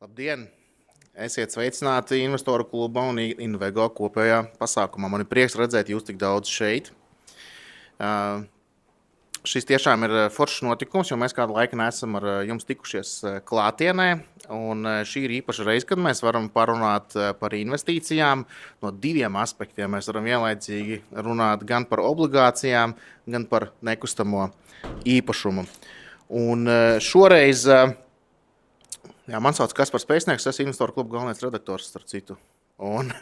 Labdien! Esiet sveicināti Investoru Kluba un Invego kopējā pasākumā. Man ir prieks redzēt jūs tik daudz šeit. Šis tiešām ir foršs notikums, jo mēs kādu laiku neesam ar jums tikušies klātienē. Un šī ir īpaša reize, kad mēs varam parunāt par investīcijām no diviem aspektiem. Mēs varam vienlaicīgi runāt gan par obligācijām, gan par nekustamo īpašumu. Un šoreiz... Jā, man sauc Kaspars Pēcnieks, esmu Investoru Kluba galvenais redaktors, starp citu. Un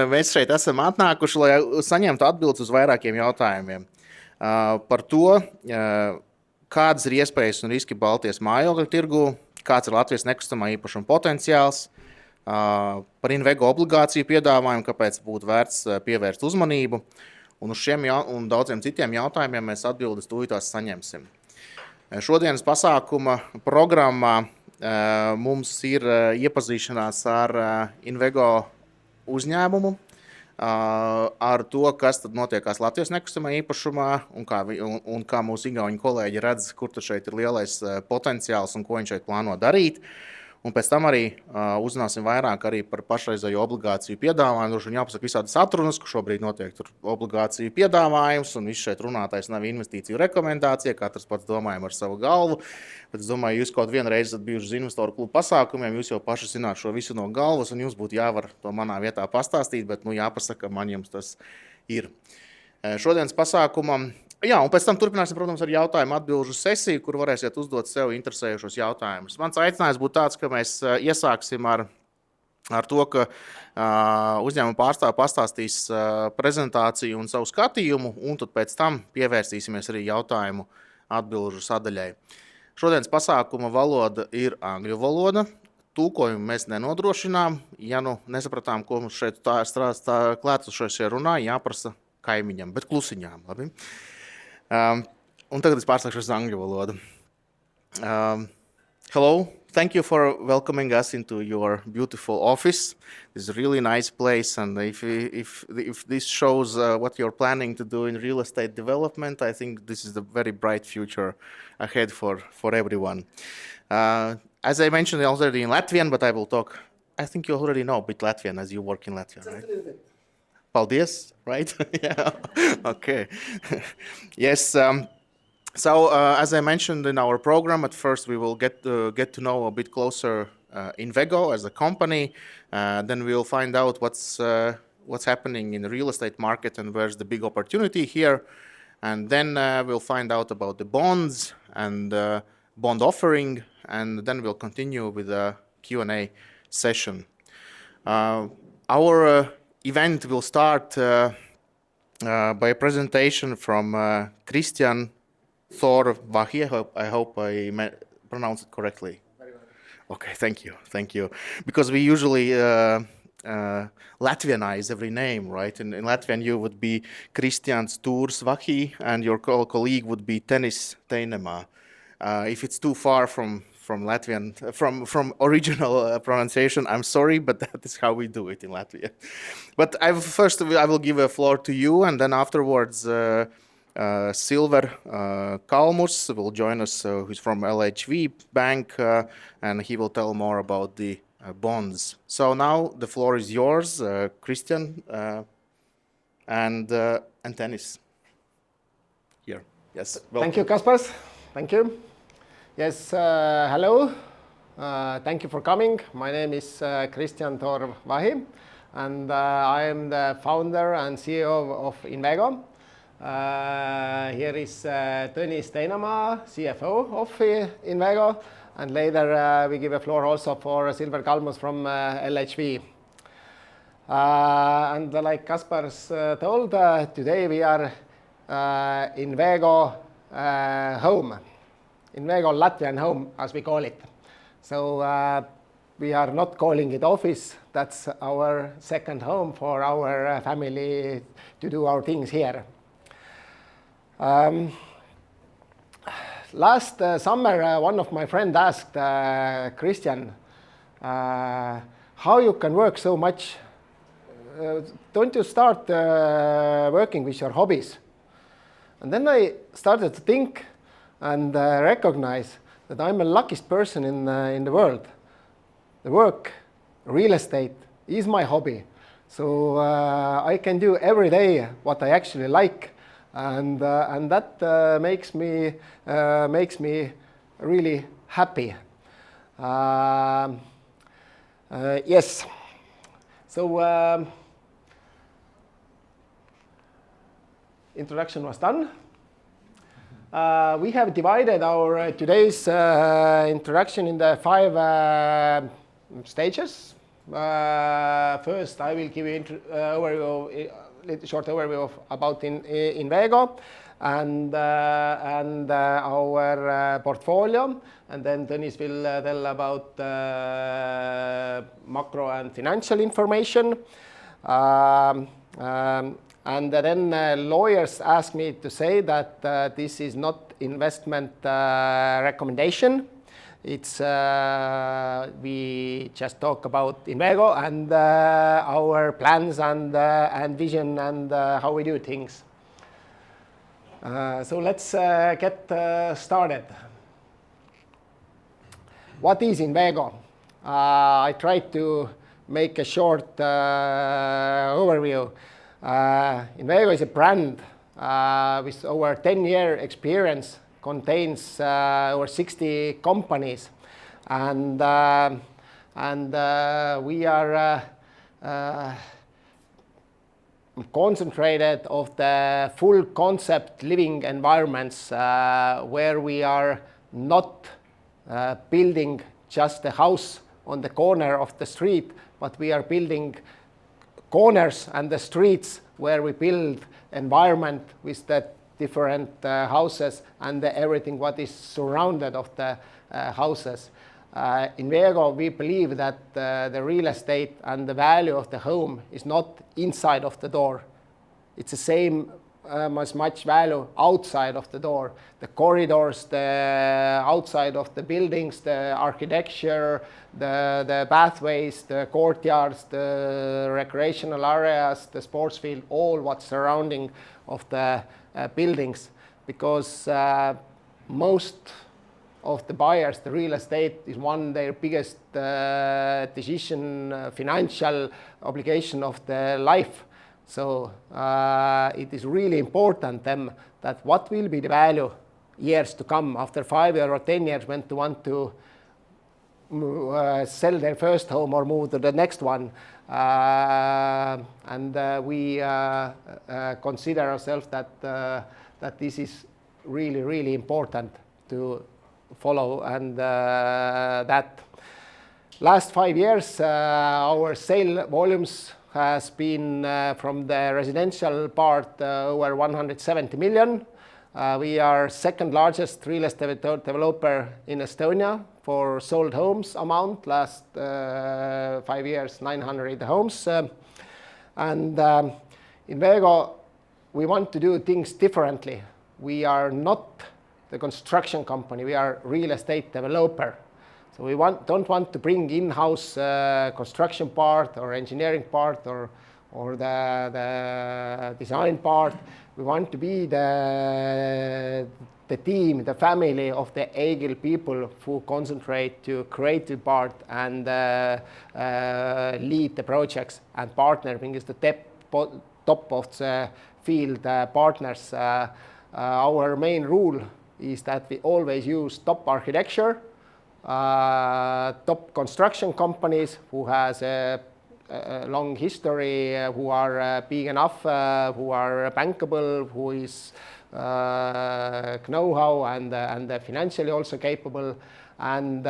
mēs šeit esam atnākuši, lai saņemtu atbildes uz vairākiem jautājumiem. Par to, kādas ir iespējas un riski Baltijas mājokļu tirgu, kāds ir Latvijas nekustamā īpašuma potenciāls, par Invego obligāciju piedāvājumu, kāpēc būtu vērts pievērst uzmanību. Un uz šiem un daudziem citiem jautājumiem mēs atbildes tūlītās saņemsim. Šodienas pasākuma programmā mums ir iepazīšanās ar Invego uzņēmumu, ar to, kas tad notiekās Latvijas nekustamā īpašumā un kā mūsu igauņu kolēģi redz, kur tad šeit ir lielais potenciāls un ko viņš šeit plāno darīt. Un pēc tam arī uzzināsim vairāk arī par pašreizējo obligāciju piedāvājumu. Droši vien jāpasaka visādas atrunas, ka šobrīd notiek tur obligāciju piedāvājums, un viss šeit runātais nav investīciju rekomendācija, katrs pats domājam ar savu galvu. Bet es domāju, jūs kaut vienreiz esat bijuši uz Investoru Kluba pasākumiem, jūs jau paši zināt šo visu no galvas, un jums būtu jāvar to manā vietā pastāstīt, bet jāpasaka, man jums tas ir. Šodienas pasākumam. Jā, un pēc tam turpināsim, protams, ar jautājumu atbilžu sesiju, kur varēsiet uzdot sev interesējušos jautājumus. Mans aicinājums būtu tāds, ka mēs iesāksim ar to, ka uzņēmuma pārstāve pastāstīs prezentāciju un savu skatījumu, un tad pēc tam pievērsīsimies arī jautājumu atbilžu sadaļai. Šodienas pasākuma valoda ir angļu valoda. Tulkojumu mēs nenodrošinām. Ja nesapratām, ko mums šeit klātesošie runā, jāprasa kaimiņam, bet klusiņām. Labi? Un tagad es pārslēgšu uz angļu valodu. Hello, thank you for welcoming us into your beautiful office. This is a really nice place, and if this shows what you're planning to do in real estate development, I think this is a very bright future ahead for everyone. As I mentioned already in Latvian, but I will talk, I think you already know a bit Latvian as you work in Latvia, right? Just a little bit. Paldies, right? Yeah. Okay. Yes. So as I mentioned in our program, at first we will get to know a bit closer Invego as a company. Then we'll find out what's happening in the real estate market and where's the big opportunity here. And then we'll find out about the bonds and bond offering. And then we'll continue with a Q&A session. Our event will start by a presentation from Kristjan-Thor Vähi. I hope I pronounced it correctly. Very well. Okay, thank you. Because we usually Latvianize every name, right? In Latvian you would be Kristjans-Tūrs Vahi, and your colleague would be Teniss Teinemā. If it's too far from Latvian, from original pronunciation, I'm sorry, but that is how we do it in Latvia. But first I will give a floor to you, and then afterwards Silvers Kalmuss will join us, who's from LHV Pank, and he will tell more about the bonds. So now the floor is yours, Kristjan, and Teniss. Here, yes. Welcome. Thank you, Kaspars. Thank you. Yes, hello. Thank you for coming. My name is Kristjan-Thor Vähi, and I am the founder and CEO of Invego. Here is Tõnis Teinemaa, CFO of Invego, and later we give a floor also for Silvers Kalmuss from LHV. And like Kaspars told, today we are Invego home. Invego Latvian home, as we call it. So we are not calling it office. That's our second home for our family to do our things here. Last summer, one of my friends asked Kristjan, how you can work so much? Don't you start working with your hobbies? And then I started to think and recognize that I'm the luckiest person in the world. the work, real estate, is my hobby. So I can do every day what I actually like, and that makes me really happy. Yes. So introduction was done. We have divided our today's introduction in the 5 stages. First, I will give you short overview about Invego and our portfolio, and then Tõnis will tell about macro and financial information. And then lawyers asked me to say that this is not investment recommendation. It's we just talk about Invego and our plans and vision and how we do things. So let's get started. What is Invego? I tried to make a short overview. Invego is a brand with over 10-year experience, contains over 60 companies, and we are concentrated of the full concept living environments where we are not building just a house on the corner of the street, but we are building corners and the streets where we build environment with the different houses and everything what is surrounded of the houses. In Invego, we believe that the real estate and the value of the home is not inside of the door. It's the same as much value outside of the door. The corridors, the outside of the buildings, the architecture, the pathways, the courtyards, the recreational areas, the sports field, all what's surrounding of the buildings, because most of the buyers, the real estate is their biggest decision, financial obligation of their life. So it is really important them that what will be the value years to come after 5 years or 10 years when they want to sell their first home or move to the next one. And we consider ourselves that this is really, really important to follow, and that last 5 years our sale volumes has been from the residential part over 170 million. We are second largest real estate developer in Estonia for sold homes amount. Last 5 years, 900 homes. And in Invego, we want to do things differently. We are not the construction company, we are real estate developer. So we don't want to bring in-house construction part or engineering part or the design part. We want to be the team, the family of the agile people who concentrate to creative part and lead the projects, and partnering is the top of the field partners. Our main rule is that we always use top architecture, top construction companies who has a long history, who are big enough, who are bankable, who is know-how and financially also capable, and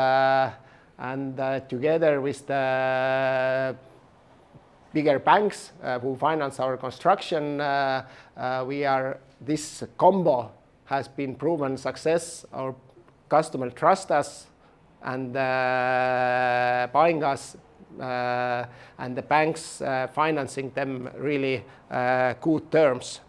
together with the bigger banks who finance our construction, this combo has been proven success. Our customer trust us and buying us, and the banks financing them really good terms.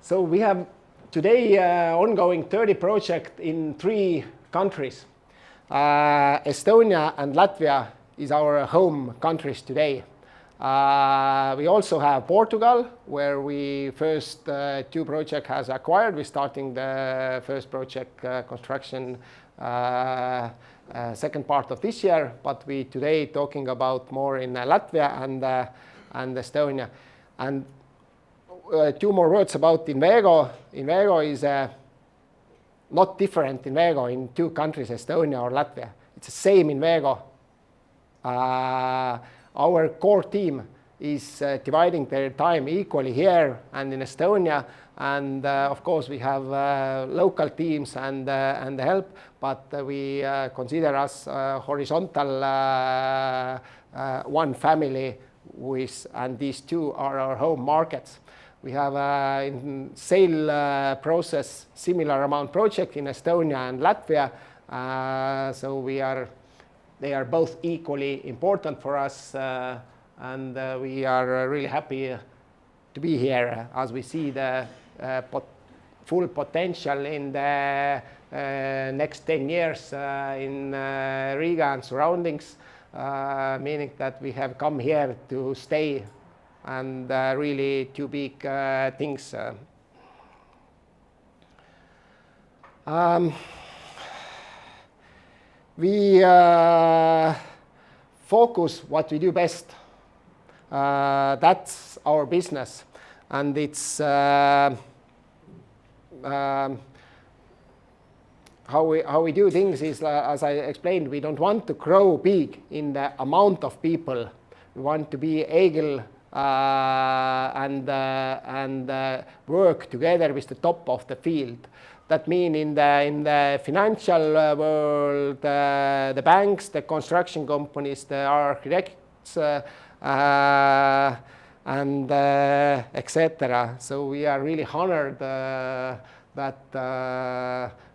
So we have today ongoing 30 projects in 3 countries. Estonia and Latvia is our home countries today. We also have Portugal, where we first 2 projects has acquired. We're starting the first project construction second part of this year, but we today talking about more in Latvia and Estonia. And 2 more words about Invego. Invego is not different Invego in 2 countries, Estonia or Latvia. It's the same Invego. Our core team is dividing their time equally here and in Estonia, and of course we have local teams and help, but we consider us horizontal one family and these 2 are our home markets. We have in sale process similar amount project in Estonia and Latvia, so they are both equally important for us, and we are really happy to be here as we see the full potential in the next 10 years in Riga and surroundings, meaning that we have come here to stay and really 2 big things. We focus what we do best. That's our business, and it's how we do things is, as I explained, we don't want to grow big in the amount of people. We want to be able and work together with the top of the field. That means in the financial world, the banks, the construction companies, the architects, and etc. So we are really honored that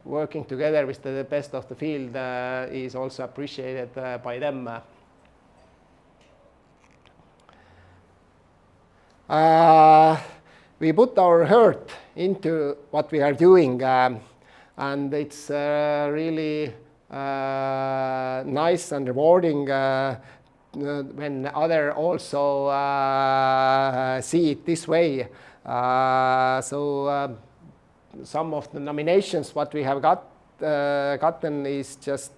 working together with the best of the field is also appreciated by them. We put our heart into what we are doing, and it's really nice and rewarding when others also see it this way. So some of the nominations what we have gotten is just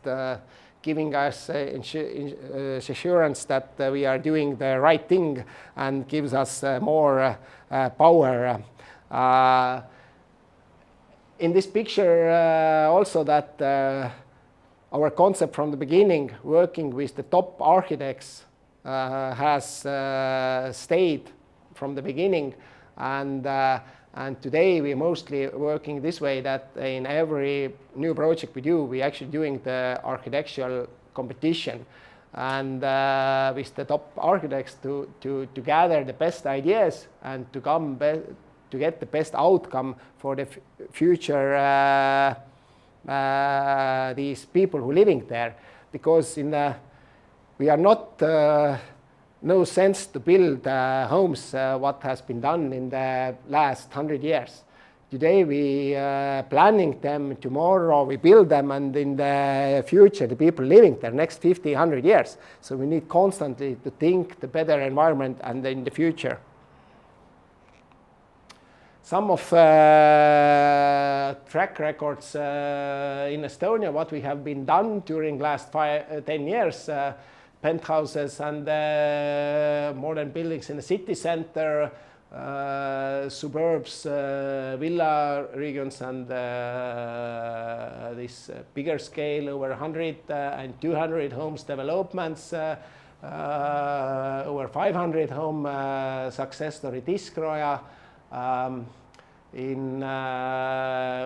giving us assurance that we are doing the right thing and gives us more power. In this picture also that our concept from the beginning, working with the top architects, has stayed from the beginning, and today we're mostly working this way that in every new project we do, we're actually doing the architectural competition and with the top architects to gather the best ideas and to get the best outcome for the future these people who are living there, because we are not no sense to build homes what has been done in the last 100 years. Today we planning them, tomorrow we build them, and in the future the people living there next 50, 100 years. So we need constantly to think the better environment and in the future. Some of track records in Estonia, what we have been done during last 10 years, penthouses and modern buildings in the city center, suburbs, villa regions, and this bigger scale over 100 and 200 homes developments, over 500 home success story Tiscroja. In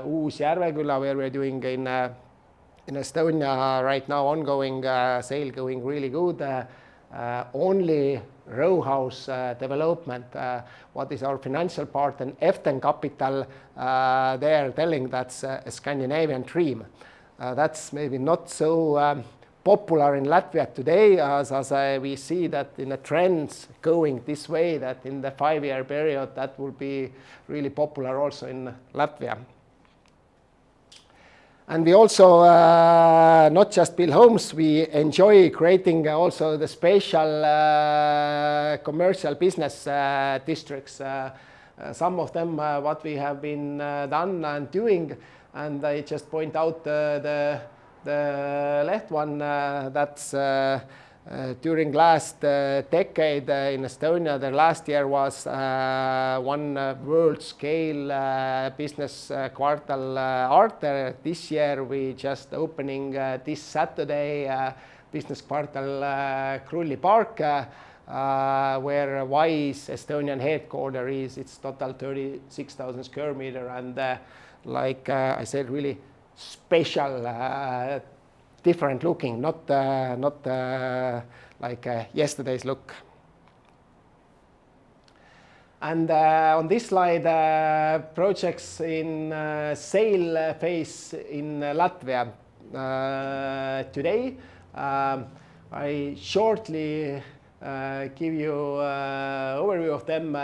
Uus-Järveküla, where we're doing in Estonia right now, ongoing sale going really good. Only row house development, what is our financial part, and Eften Capital, they are telling that's a Scandinavian dream. That's maybe not so popular in Latvia today, as we see that in the trends going this way, that in the 5-year period that will be really popular also in Latvia. And we also not just build homes, we enjoy creating also the special commercial business districts. Some of them what we have been done and doing, and I just point out the left one, that's during last decade in Estonia. The last year was one world scale business quartal Arte. This year we just opening this Saturday business quartal Krulli Park, where Wise Estonian headquarters is. It's total 36,000 square meter, and like I said, really special, different looking, not like yesterday's look. And on this slide, projects in sale phase in Latvia. Today, I shortly give you overview of them.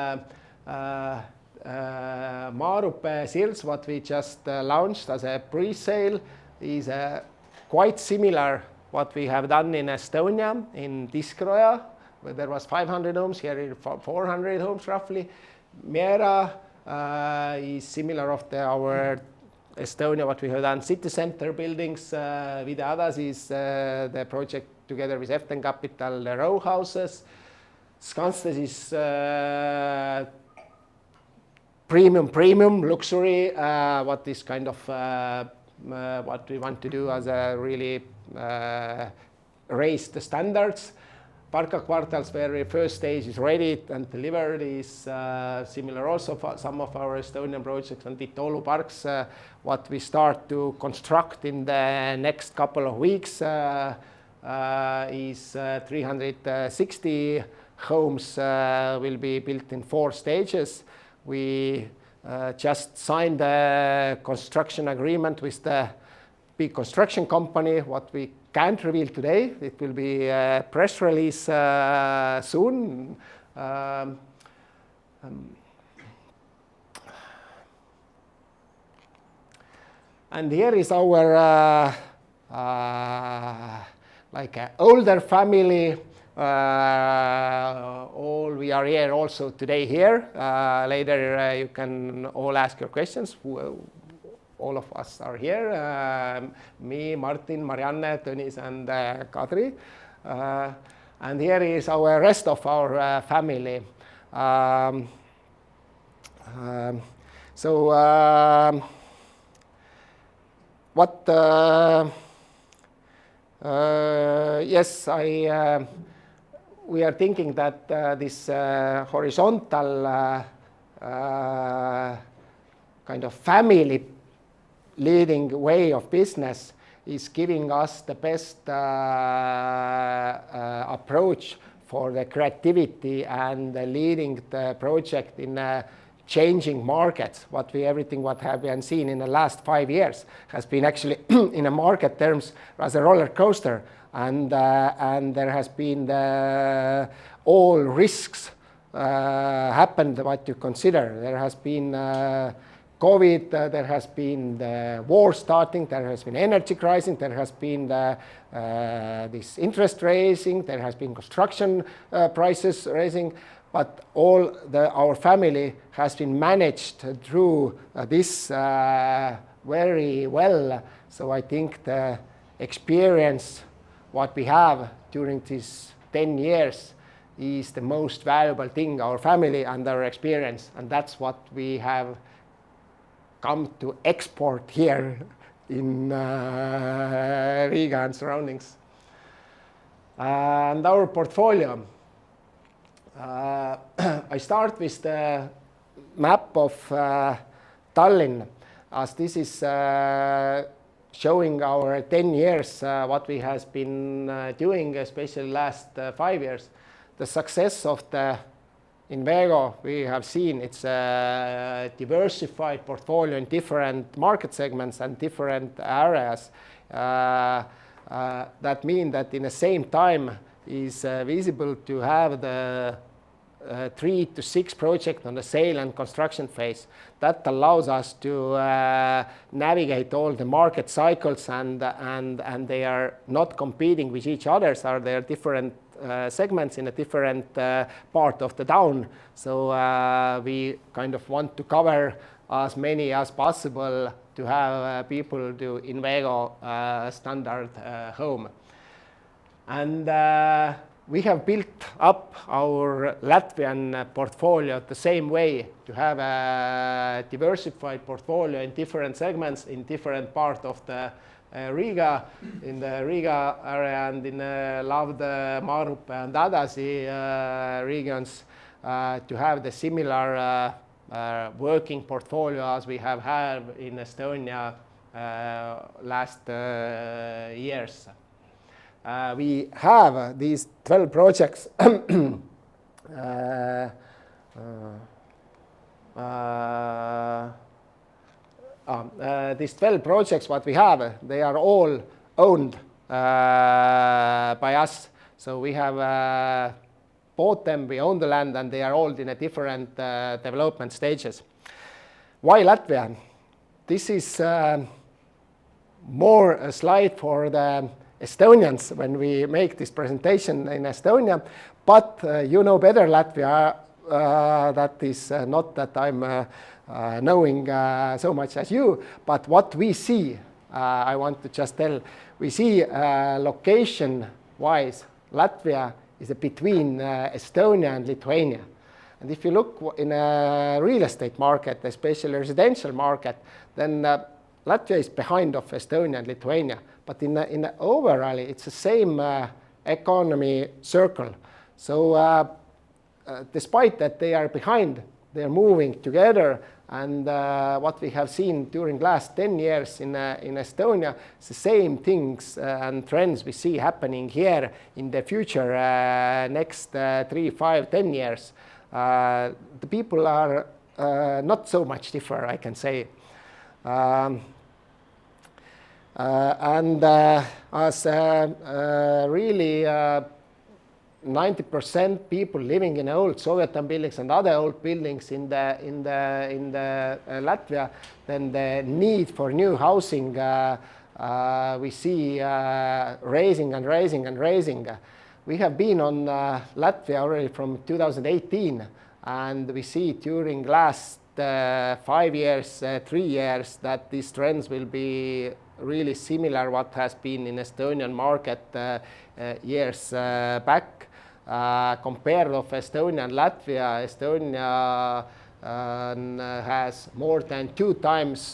Maarupe Silts, what we just launched as a pre-sale, is quite similar what we have done in Estonia, in Biroja, where there was 500 homes, here is 400 homes roughly. Miera is similar of our Estonia, what we have done city center buildings. Kāds is the project together with Eften Capital, the row houses. Skanstes is premium luxury, what is kind of what we want to do as a really raise the standards. Parka Kvartals, where first stage is ready and delivered, is similar also for some of our Estonian projects. And Tolu Parks, what we start to construct in the next couple of weeks, is 360 homes, will be built in 4 stages. We just signed a construction agreement with the big construction company, what we can't reveal today. It will be a press release soon. And here is our like older family. All we are here also today here. Later you can all ask your questions. All of us are here. Me, Martin, Marianne, Tõnis, and Kadri. And here is our rest of our family. Yes, we are thinking that this horizontal kind of family leading way of business is giving us the best approach for the creativity and leading the project in changing markets. Everything what have been seen in the last 5 years has been actually in a market terms as a roller coaster, and there has been all risks happened what you consider. There has been COVID, there has been the war starting, there has been energy crisis, there has been this interest raising, there has been construction prices raising, but our family has been managed through this very well. So I think the experience what we have during these 10 years is the most valuable thing, our family and our experience, and that's what we have come to export here in Riga and surroundings. And our portfolio. I start with the map of Tallinn, as this is showing our 10 years, what we has been doing, especially last 5 years. The success of the Invego, we have seen it's a diversified portfolio in different market segments and different areas. That means that in the same time is visible to have the 3 to 6 projects on the sale and construction phase. That allows us to navigate all the market cycles, and they are not competing with each other, so they are different segments in a different part of the town. So we kind of want to cover as many as possible to have people do Invego standard home. And we have built up our Latvian portfolio the same way, to have a diversified portfolio in different segments in different parts of the Rīgā, in the Rīgā area and in Lavde, Maarupe and Adasi regions, to have the similar working portfolio as we have had in Estonia last years. We have these 12 projects. These 12 projects what we have, they are all owned by us. So we have bought them, we own the land, and they are all in a different development stages. Why Latvia? This is more a slide for the Estonians when we make this presentation in Estonia, but you know better Latvia. That is not that I'm knowing so much as you, but what we see, I want to just tell, we see location-wise, Latvia is between Estonia and Lithuania. And if you look in a real estate market, especially residential market, then Latvia is behind of Estonia and Lithuania. But in the overall, it's the same economy circle. So despite that they are behind, they are moving together. And what we have seen during last 10 years in Estonia, it's the same things and trends we see happening here in the future, next 3, 5, 10 years. The people are not so much different, I can say. And as really 90% people living in old Soviet buildings and other old buildings in the Latvia, then the need for new housing we see raising and raising and raising. We have been on Latvia already from 2018, and we see during last 5 years, 3 years, that these trends will be really similar what has been in Estonian market years back. Compared of Estonia and Latvia, Estonia has more than 2 times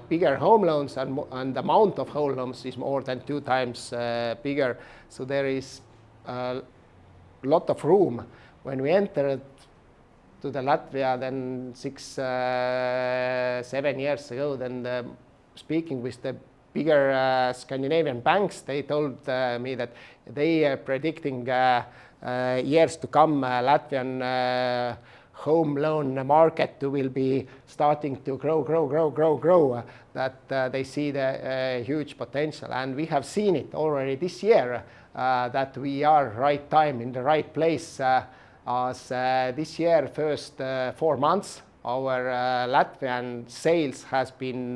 bigger home loans, and the amount of home loans is more than 2 times bigger. So there is a lot of room. When we entered to the Latvia then 6, 7 years ago, then speaking with the bigger Scandinavian banks, they told me that they are predicting years to come Latvian home loan market will be starting to grow, that they see the huge potential. And we have seen it already this year, that we are right time in the right place. As this year, first 4 months, our Latvian sales has been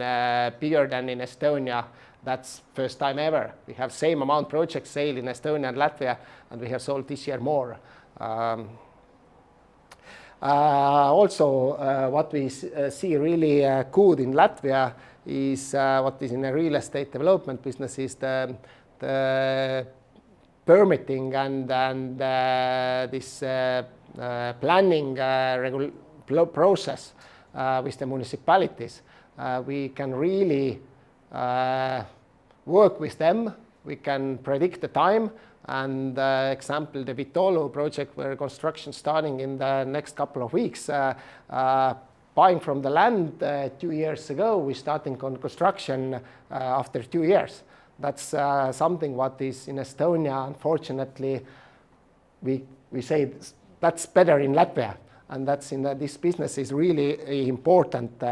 bigger than in Estonia. That's first time ever. We have same amount project sale in Estonia and Latvia, and we have sold this year more. Also, what we see really good in Latvia is what is in a real estate development business is the permitting and this planning process with the municipalities. We can really work with them. We can predict the time. And example, the Vitolu project where construction starting in the next couple of weeks. Buying from the land 2 years ago, we starting on construction after 2 years. That's something what is in Estonia. Unfortunately, we say that's better in Latvia, and that's in this business is really important.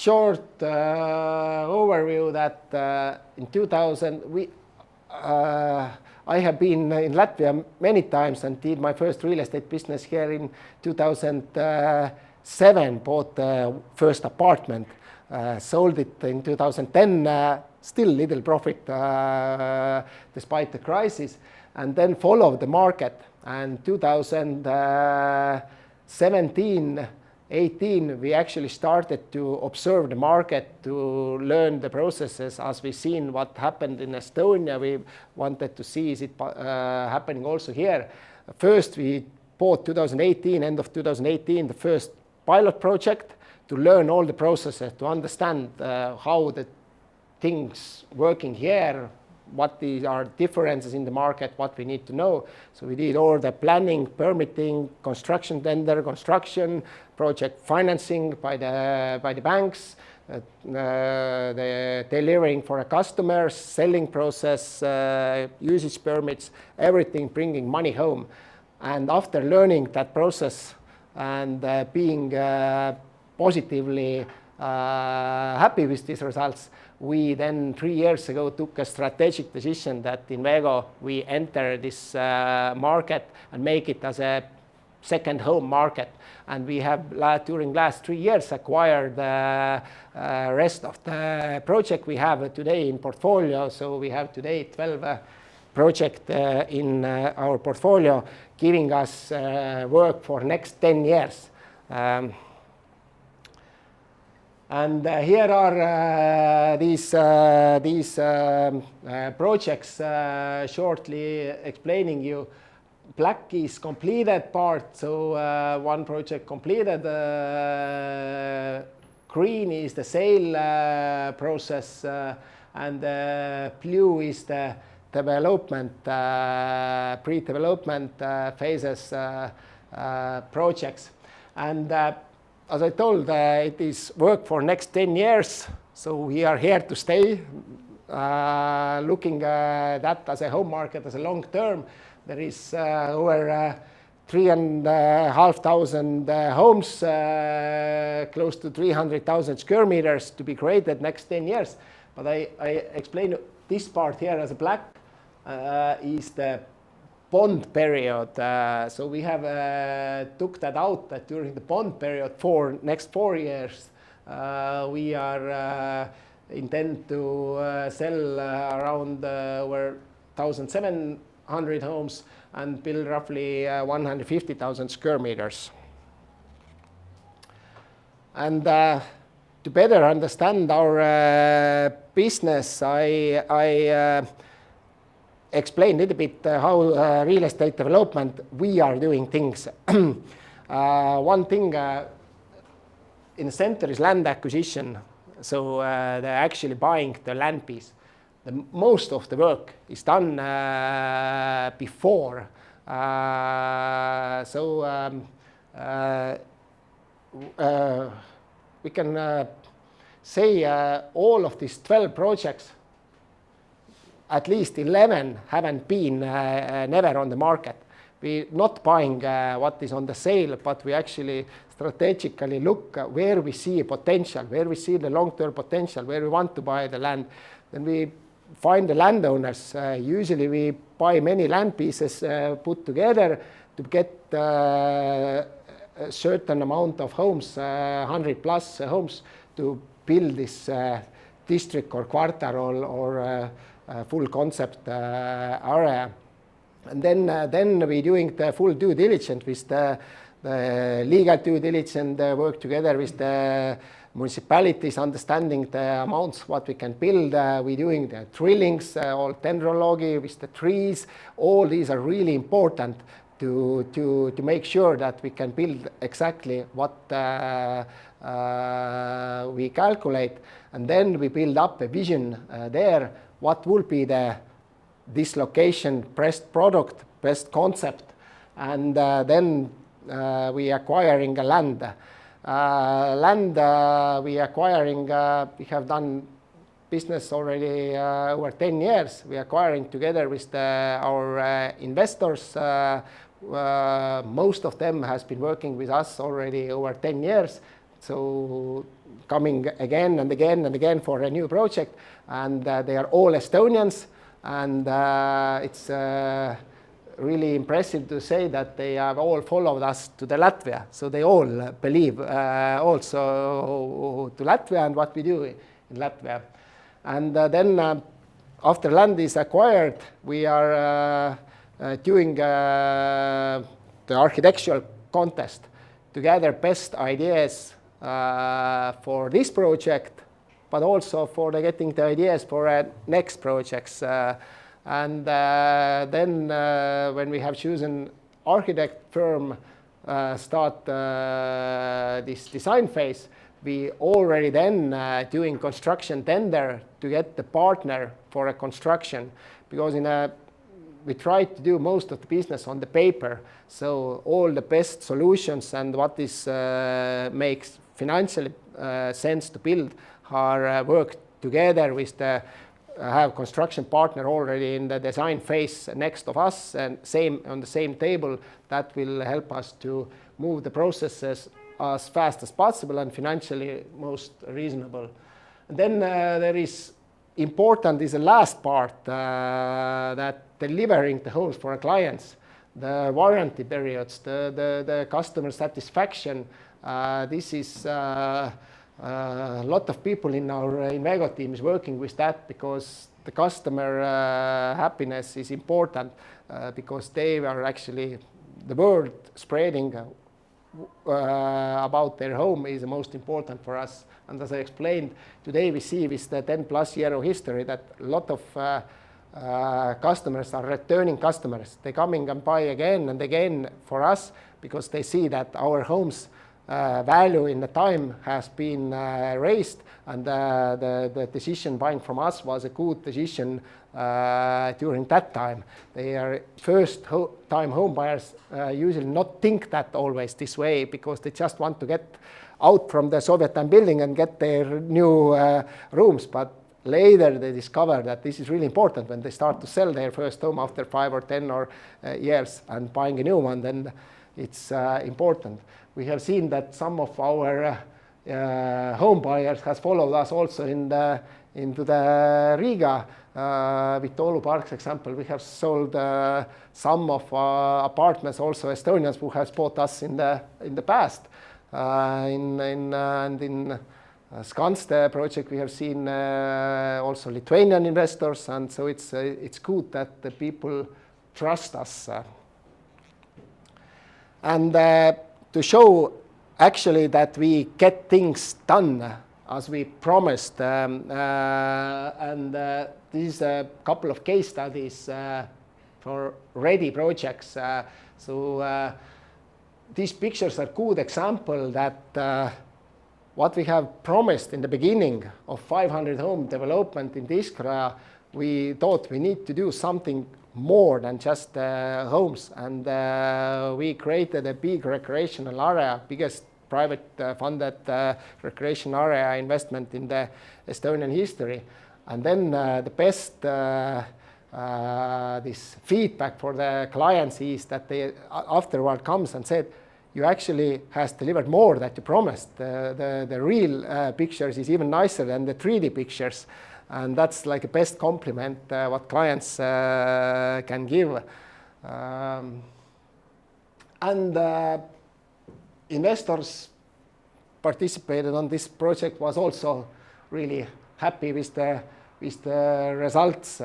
short overview that in 2000 I have been in Latvia many times and did my first real estate business here in 2007, bought the first apartment, sold it in 2010, still little profit despite the crisis, and then followed the market. And 2017, 18, we actually started to observe the market, to learn the processes. As we've seen what happened in Estonia, we wanted to see is it happening also here. First, we bought 2018, end of 2018, the first pilot project to learn all the processes, to understand how the things working here, what are differences in the market, what we need to know. So we did all the planning, permitting, construction tender, construction, project financing by the banks, the delivering for a customers, selling process, usage permits, everything bringing money home. And after learning that process and being positively happy with these results, we then 3 years ago took a strategic decision that Invego, we enter this market and make it as a second home market. And we have, during last 3 years, acquired the rest of the project we have today in portfolio. So we have today 12 projects in our portfolio, giving us work for next 10 years. And here are these projects shortly explaining you. Black is completed part, so one project completed. Green is the sale process, and blue is the development, pre-development phases projects. And as I told, it is work for next 10 years, so we are here to stay, looking that as a home market, as a long term. There is over 3,500 homes, close to 300,000 square meters to be created next 10 years. But I explain this part here as a black is the bond period. So we have took that out that during the bond period for next 4 years, we are intend to sell around over 1,700 homes and build roughly 150,000 square meters. And to better understand our business, I explain a little bit how real estate development we are doing things. One thing in the center is land acquisition. So they're actually buying the land piece. Most of the work is done before. We can say all of these 12 projects, at least 11 haven't been never on the market. We're not buying what is on the sale, but we actually strategically look where we see potential, where we see the long-term potential, where we want to buy the land. Then we find the landowners. Usually we buy many land pieces put together to get a certain amount of homes, 100 plus homes, to build this district or quarter or full concept area. And then we're doing the full due diligence with the legal due diligence, work together with the municipalities, understanding the amounts what we can build. We're doing the drillings, all dendrology with the trees. All these are really important to make sure that we can build exactly what we calculate. And then we build up a vision there. What will be this location, best product, best concept, and then we acquiring a land. We acquiring. We have done business already over 10 years. We acquiring together with our investors. Most of them has been working with us already over 10 years. so coming again and again and again for a new project, and they are all Estonians, and it's really impressive to say that they have all followed us to the Latvia, so they all believe also to Latvia and what we do in Latvia. And then after land is acquired, we are doing the architectural contest to gather best ideas for this project, but also for getting the ideas for next projects. And then when we have chosen architect firm, start this design phase, we already then doing construction tender to get the partner for a construction, because we try to do most of the business on the paper, so all the best solutions and what is makes financially sense to build are worked together with the have construction partner already in the design phase next of us and same on the same table. That will help us to move the processes as fast as possible and financially most reasonable. And then there is important is the last part, that delivering the homes for our clients, the warranty periods, the customer satisfaction. This is a lot of people in our Invego team is working with that, because the customer happiness is important, because they are actually the word spreading about their home is the most important for us. And as I explained, today we see with the 10+ year of history that a lot of customers are returning customers. They're coming and buy again and again for us, because they see that our homes value in the time has been raised, and the decision buying from us was a good decision during that time. They are first time home buyers usually not think that always this way, because they just want to get out from the Soviet time building and get their new rooms. But later they discover that this is really important when they start to sell their first home after 5 or 10 years and buying a new one, then it's important. We have seen that some of our home buyers has followed us also into the Rīgā. With Oulu Park's example, we have sold some of apartments, also Estonians who has bought us in the past. And in Skanste project, we have seen also Lithuanian investors, and so it's good that the people trust us. And to show actually that we get things done as we promised, and this is a couple of case studies for ready projects. So these pictures are good example that what we have promised in the beginning of 500 home development in Iskra, we thought we need to do something more than just homes, and we created a big recreational area, biggest private funded recreation area investment in the Estonian history. And then the best this feedback for the clients is that they afterward comes and said, you actually has delivered more that you promised. The real pictures is even nicer than the 3D pictures. And that's like a best compliment what clients can give. And investors participated on this project was also really happy with the results.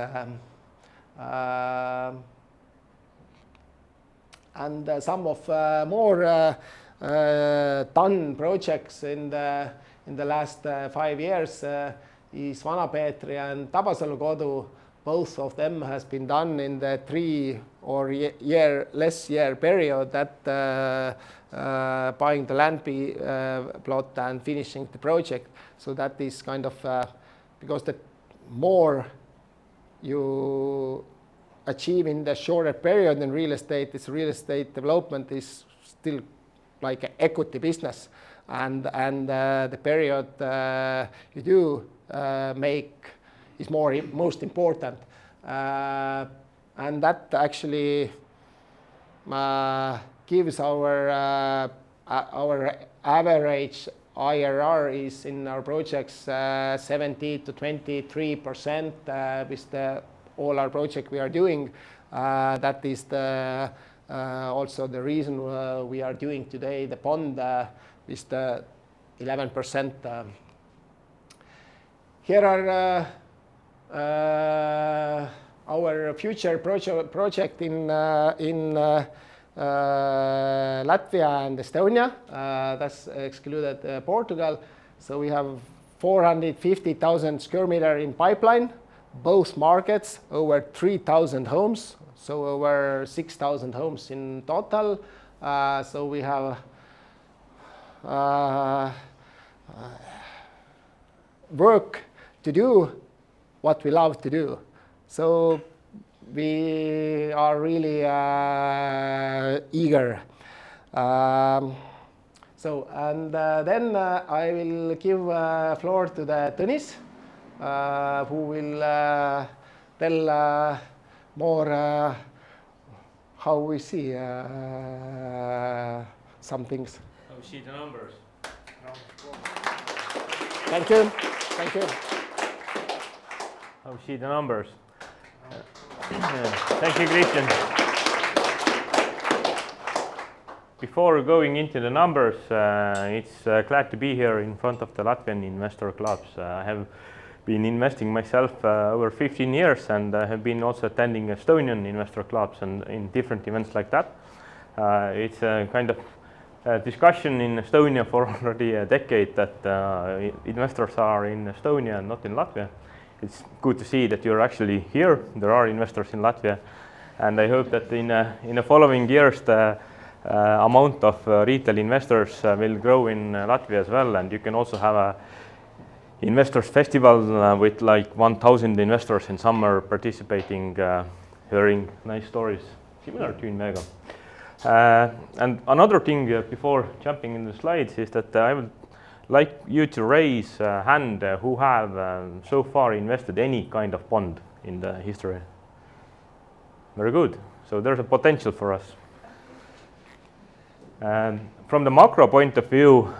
And some of more done projects in the last 5 years is Vana-Peetri and Tabasalu Kodu. Both of them has been done in the 3 or less year period, that buying the land plot and finishing the project. So that is kind of because the more you achieve in the shorter period in real estate, this real estate development is still like an equity business, and the period you do make is most important, and that actually gives our average IRR is in our projects 70 to 23% with all our projects we are doing. That is also the reason we are doing today the bond with the 11%. Here are our future project in Latvia and Estonia. That's excluded Portugal. So we have 450,000 square meter in pipeline, both markets, over 3,000 homes, so over 6,000 homes in total. So we have work to do what we love to do. So we are really eager. Then I will give floor to the Tõnis, who will tell more how we see some things. How we see the numbers. Thank you. Thank you. How we see the numbers. Thank you, Kristjan. Before going into the numbers, it's glad to be here in front of the Latvian Investoru Clubs. I have been investing myself over 15 years, and I have been also attending Estonian Investoru Clubs and in different events like that. It's a kind of discussion in Estonia for already a decade that investors are in Estonia and not in Latvia. It's good to see that you're actually here. There are investors in Latvia, and I hope that in the following years the amount of retail investors will grow in Latvia as well, and you can also have a investors festival with like 1,000 investors in summer participating, hearing nice stories similar to Invego. And another thing before jumping in the slides is that I would like you to raise a hand who have so far invested any kind of bond in the history. Very good. So there's a potential for us. From the macro point of view,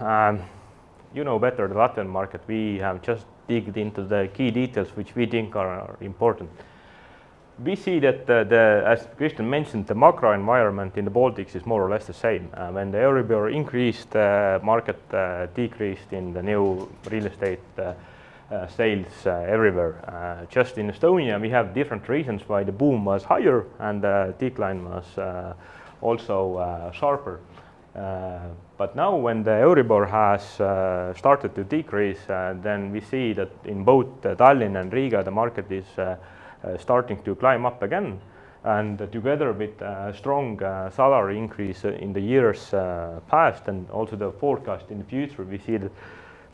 you know better the Latvian market. We have just digged into the key details which we think are important. We see that, as Kristjan mentioned, the macro environment in the Baltics is more or less the same. When the Euribor increased, market decreased in the new real estate sales everywhere. Just in Estonia, we have different reasons why the boom was higher and the decline was also sharper. But now when the Euribor has started to decrease, then we see that in both Tallinn and Riga, the market is starting to climb up again, and together with a strong salary increase in the years past and also the forecast in the future, we see that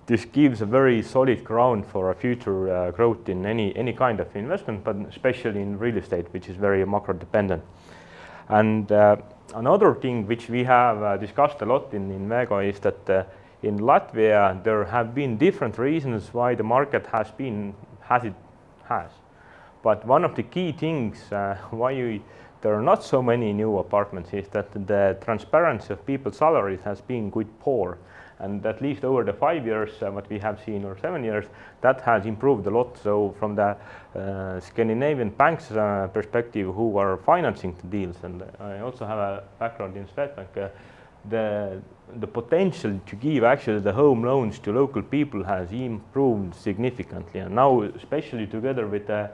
this gives a very solid ground for a future growth in any kind of investment, but especially in real estate, which is very macro dependent. And another thing which we have discussed a lot in Invego is that in Latvia there have been different reasons why the market has been as it has. But one of the key things why there are not so many new apartments is that the transparency of people's salaries has been quite poor. And at least over the 5 years, what we have seen, or 7 years, that has improved a lot. So from the Scandinavian banks perspective who are financing the deals, and I also have a background in Swedbank, the potential to give actually the home loans to local people has improved significantly. And now, especially together with the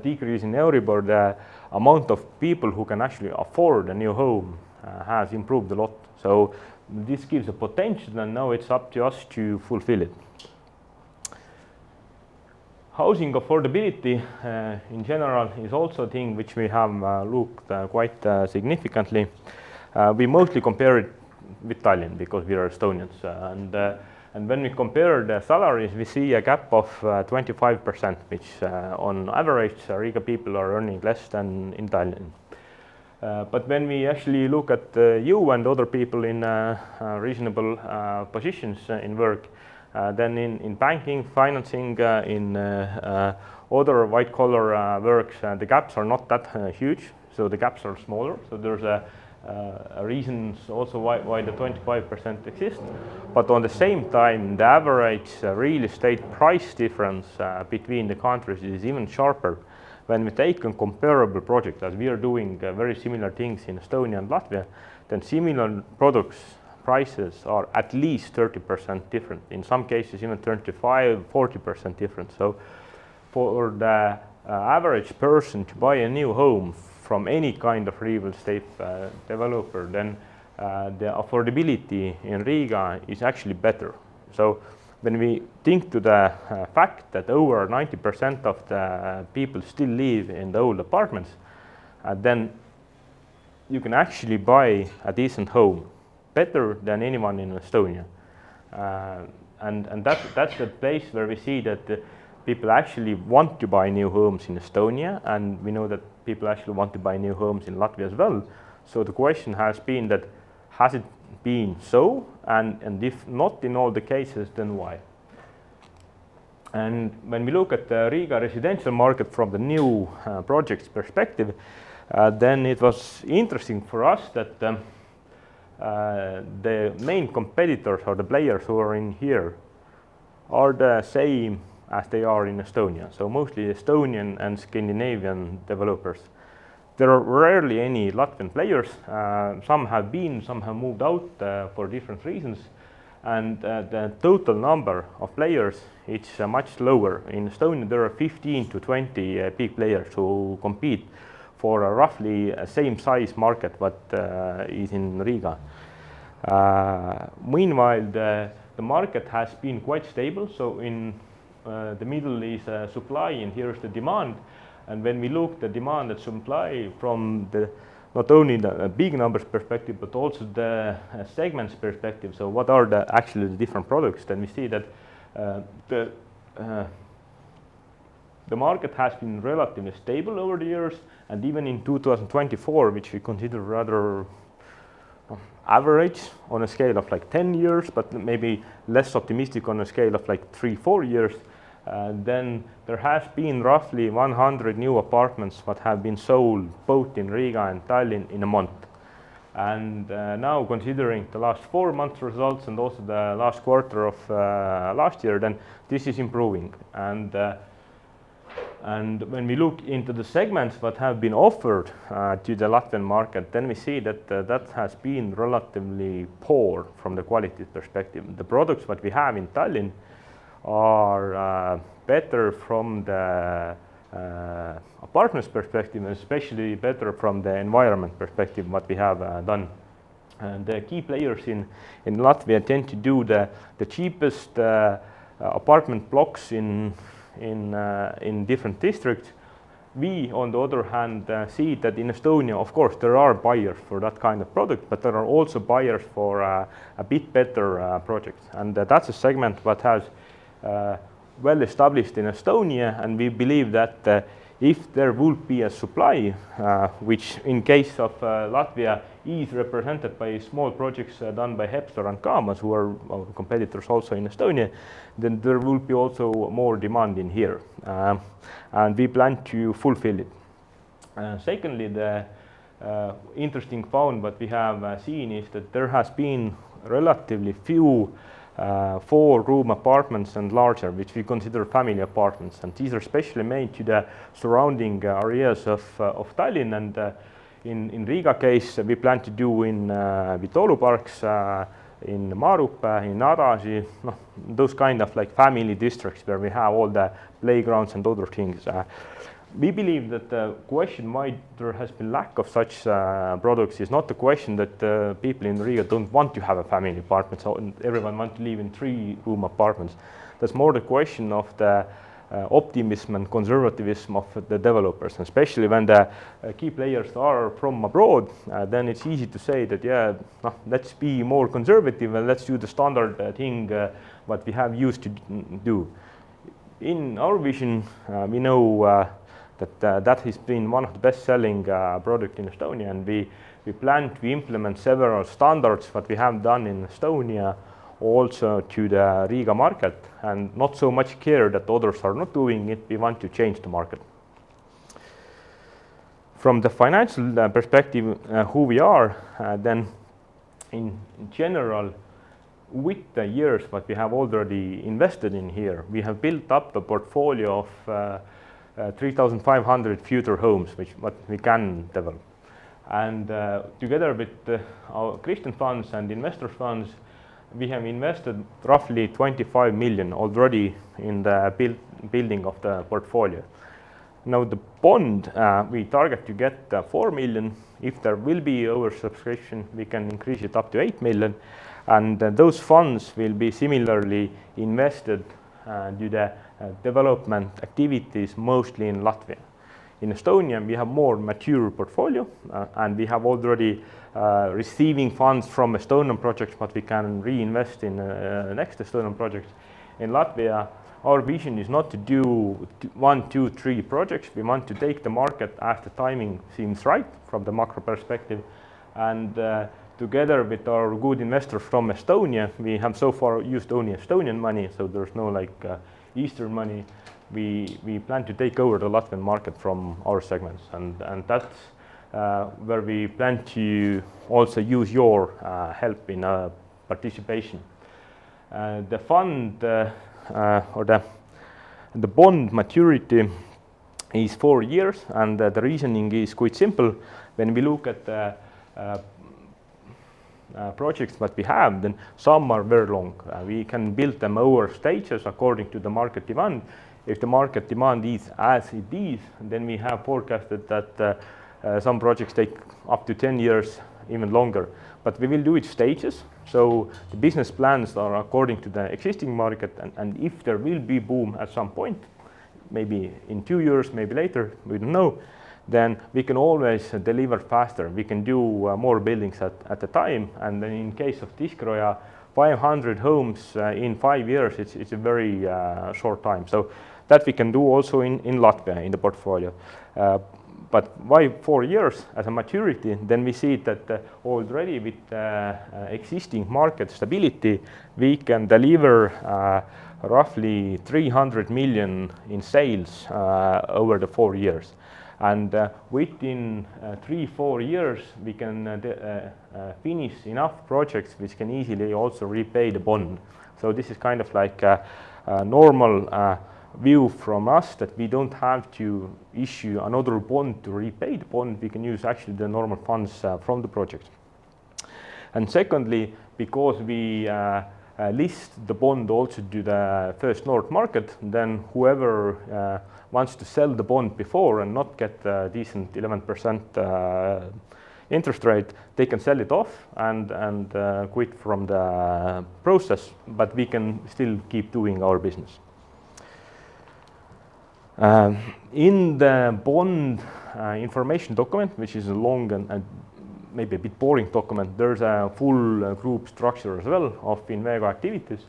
decrease in Euribor, the amount of people who can actually afford a new home has improved a lot. So this gives a potential, and now it's up to us to fulfill it. Housing affordability in general is also a thing which we have looked quite significantly. We mostly compare it with Tallinn because we are Estonians, and when we compare the salaries, we see a gap of 25%, which on average Riga people are earning less than in Tallinn. But when we actually look at you and other people in reasonable positions in work, then in banking, financing, in other white collar works, the gaps are not that huge, so the gaps are smaller. So there's a reasons also why the 25% exists. But on the same time, the average real estate price difference between the countries is even sharper. When we take a comparable project, as we are doing very similar things in Estonia and Latvia, then similar products prices are at least 30% different. In some cases, even 35–40% different. So for the average person to buy a new home from any kind of real estate developer, then the affordability in Riga is actually better. So when we think to the fact that over 90% of the people still live in the old apartments, then you can actually buy a decent home better than anyone in Estonia. And that's the place where we see that people actually want to buy new homes in Estonia, and we know that people actually want to buy new homes in Latvia as well. So the question has been that, has it been so? And if not in all the cases, then why? And when we look at the Riga residential market from the new projects perspective, then it was interesting for us that the main competitors or the players who are in here are the same as they are in Estonia. So mostly Estonian and Scandinavian developers. There are rarely any Latvian players. Some have been, some have moved out for different reasons. And the total number of players is much lower. In Estonia, there are 15 to 20 big players who compete for a roughly same size market what is in Riga. Meanwhile, the market has been quite stable. So in the middle is supply, and here is the demand. And when we look the demand and supply from the not only the big numbers perspective, but also the segments perspective. So what are actually the different products? Then we see that the market has been relatively stable over the years, and even in 2024, which we consider rather average on a scale of like 10 years, but maybe less optimistic on a scale of like 3–4 years, then there has been roughly 100 new apartments that have been sold both in Riga and Tallinn in a month. And now considering the last 4 months results and also the last quarter of last year, then this is improving. And when we look into the segments that have been offered to the Latvian market, then we see that that has been relatively poor from the quality perspective. The products that we have in Tallinn are better from the apartments perspective, and especially better from the environment perspective what we have done. And the key players in Latvia tend to do the cheapest apartment blocks in different districts. We, on the other hand, see that in Estonia, of course, there are buyers for that kind of product, but there are also buyers for a bit better projects. And that's a segment that has well established in Estonia, and we believe that if there would be a supply, which in case of Latvia is represented by small projects done by Hepstar and Kāds, who are our competitors also in Estonia, then there will be also more demand in here, and we plan to fulfill it. Secondly, the interesting found what we have seen is that there has been relatively few 4-room apartments and larger, which we consider family apartments, and these are specially made to the surrounding areas of Tallinn. And in Riga case, we plan to do in Vitolu parks, in Maarupe, in Adasi, those kind of like family districts where we have all the playgrounds and other things. We believe that the question why there has been lack of such products is not the question that people in Riga don't want to have a family apartment, so everyone wants to live in 3-room apartments. That's more the question of the optimism and conservatism of the developers, and especially when the key players are from abroad, then it's easy to say that let's be more conservative and let's do the standard thing what we have used to do. In our vision, we know that has been one of the best-selling products in Estonia, and we plan to implement several standards that we have done in Estonia also to the Riga market, and not so much care that others are not doing it. We want to change the market. From the financial perspective, who we are, then in general, with the years what we have already invested in here, we have built up a portfolio of 3,500 future homes, what we can develop. And together with our Christian funds and investor funds, we have invested roughly 25 million already in the building of the portfolio. Now the bond, we target to get 4 million. If there will be oversubscription, we can increase it up to 8 million. And those funds will be similarly invested to the development activities mostly in Latvia. In Estonia, we have more mature portfolio, and we have already receiving funds from Estonian projects, but we can reinvest in next Estonian projects. In Latvia, our vision is not to do 1, 2, 3 projects. We want to take the market as the timing seems right from the macro perspective. And together with our good investors from Estonia, we have so far used only Estonian money, so there's no Eastern money. We plan to take over the Latvian market from our segments, and that's where we plan to also use your help in participation. The fund or the bond maturity is 4 years, and the reasoning is quite simple. When we look at the projects that we have, then some are very long. We can build them over stages according to the market demand. If the market demand is as it is, then we have forecasted that some projects take up to 10 years, even longer. But we will do it stages. So the business plans are according to the existing market, and if there will be boom at some point, maybe in 2 years, maybe later, we don't know, then we can always deliver faster. We can do more buildings at a time. And then in case of Biroja, 500 homes in 5 years, it's a very short time. So that we can do also in Latvia, in the portfolio. But why 4 years as a maturity? Then we see that already with existing market stability, we can deliver roughly 300 million in sales over the 4 years. And within 3-4 years, we can finish enough projects which can easily also repay the bond. So this is kind of like a normal view from us, that we don't have to issue another bond to repay the bond. We can use actually the normal funds from the project. And secondly, because we list the bond also to the First North market, then whoever wants to sell the bond before and not get a decent 11% interest rate, they can sell it off and quit from the process, but we can still keep doing our business. In the bond information document, which is a long and maybe a bit boring document, there's a full group structure as well of Invego activities.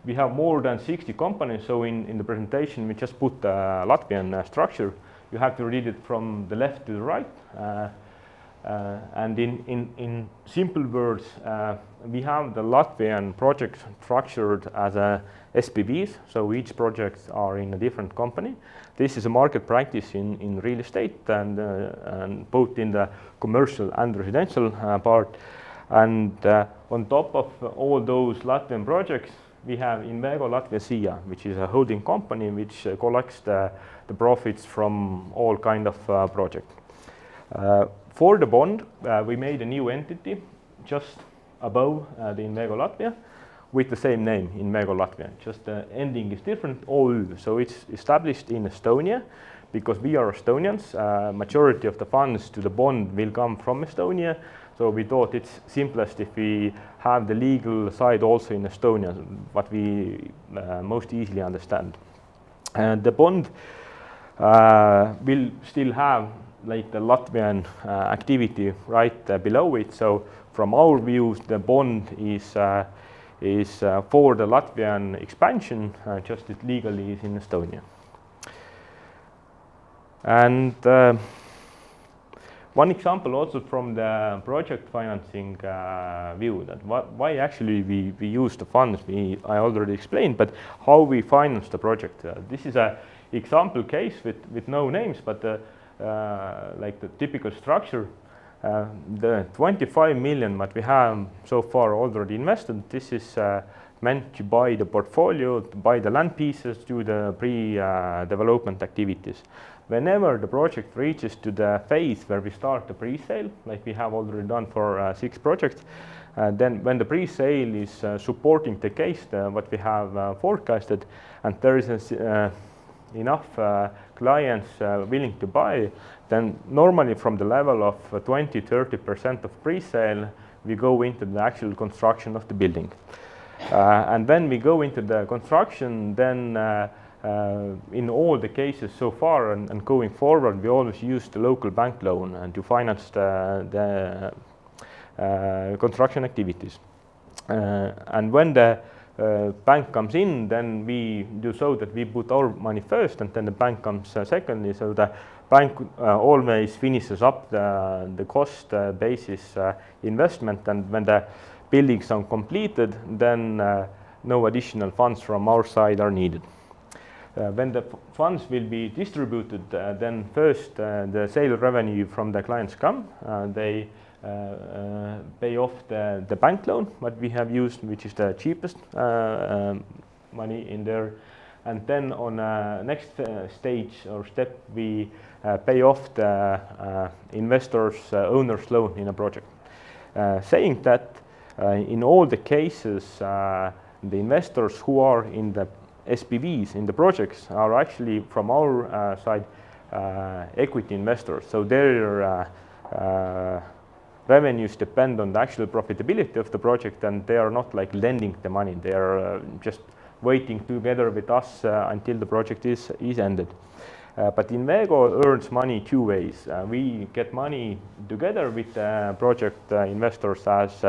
We have more than 60 companies, so in the presentation we just put the Latvian structure. You have to read it from the left to the right. And in simple words, we have the Latvian projects structured as a SPVs, so each projects are in a different company. This is a market practice in real estate and both in the commercial and residential part. And on top of all those Latvian projects, we have Invego Latvia SIA, which is a holding company which collects the profits from all kind of projects. For the bond, we made a new entity just above the Invego Latvia with the same name, Invego Latvia. Just the ending is different. So it's established in Estonia because we are Estonians. Majority of the funds to the bond will come from Estonia. So we thought it's simplest if we have the legal side also in Estonia, what we most easily understand. And the bond will still have like the Latvian activity right below it. So from our views, the bond is for the Latvian expansion, just it legally is in Estonia. And one example also from the project financing view, that why actually we use the funds, I already explained, but how we finance the project. This is an example case with no names, but like the typical structure. The 25 million that we have so far already invested, this is meant to buy the portfolio, to buy the land pieces, do the pre-development activities. Whenever the project reaches to the phase where we start the pre-sale, like we have already done for 6 projects, then when the pre-sale is supporting the case what we have forecasted, and there is enough clients willing to buy, then normally from the level of 20-30% of pre-sale, we go into the actual construction of the building. And when we go into the construction, then in all the cases so far and going forward, we always use the local bank loan to finance the construction activities. And when the bank comes in, then we do so that we put our money first and then the bank comes secondly, so the bank always finishes up the cost basis investment, and when the buildings are completed, then no additional funds from our side are needed. When the funds will be distributed, then first the sale revenue from the clients come, they pay off the bank loan what we have used, which is the cheapest money in there, and then on next stage or step we pay off the investor's owner's loan in a project. Saying that in all the cases the investors who are in the SPVs in the projects are actually from our side equity investors, so their revenues depend on the actual profitability of the project, and they are not like lending the money, they are just waiting together with us until the project is ended. But Invego earns money 2 ways. We get money together with the project investors as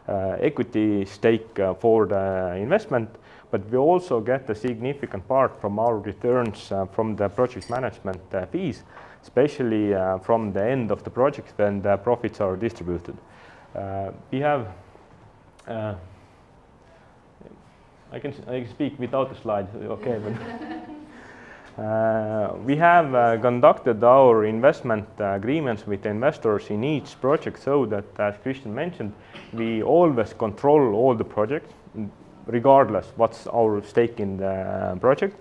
equity stake for the investment, but we also get a significant part from our returns from the project management fees, especially from the end of the project when the profits are distributed. We have, I can speak without the slides, okay. We have conducted our investment agreements with investors in each project so that, as Kristjan mentioned, we always control all the projects, regardless what's our stake in the project.